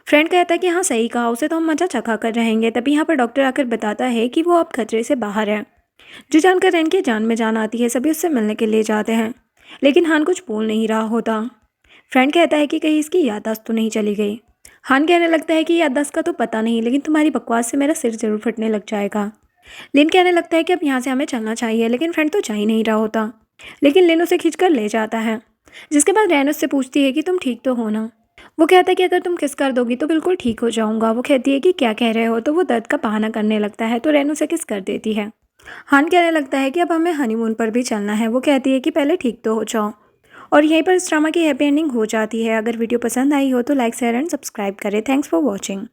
फ्रेंड कहता है कि हाँ सही कहा, उसे तो हम मजा चखा कर रहेंगे। तभी यहाँ पर डॉक्टर आकर बताता है कि वो अब खतरे से बाहर है। जो जानकर रैन की जान में जान आती है, सभी उससे मिलने के लिए जाते हैं, लेकिन हान कुछ बोल नहीं रहा होता। फ्रेंड कहता है कि कहीं इसकी याददाश्त तो नहीं चली गई। हान कहने लगता है कि याददाश्त का तो पता नहीं, लेकिन तुम्हारी बकवास से मेरा सिर जरूर फटने लग जाएगा। लिन कहने लगता है कि अब यहाँ से हमें चलना चाहिए, लेकिन फ्रेंड तो जा ही नहीं रहा होता। लेकिन लिन उसे खींचकर ले जाता है। जिसके बाद रैन उससे पूछती है कि तुम ठीक तो हो ना। वो कहता है कि अगर तुम किस कर दोगी तो बिल्कुल ठीक हो जाऊंगा। वो कहती है कि क्या कह रहे हो, तो वो दर्द का बहाना करने लगता है तो रैन उसे किस कर देती है। हान कहने लगता है कि अब हमें हनीमून पर भी चलना है। वो कहती है कि पहले ठीक तो हो जाओ। और यहीं पर इस ड्रामा की हैप्पी एंडिंग हो जाती है। अगर वीडियो पसंद आई हो तो लाइक शेयर एंड सब्सक्राइब करें। Thanks for watching.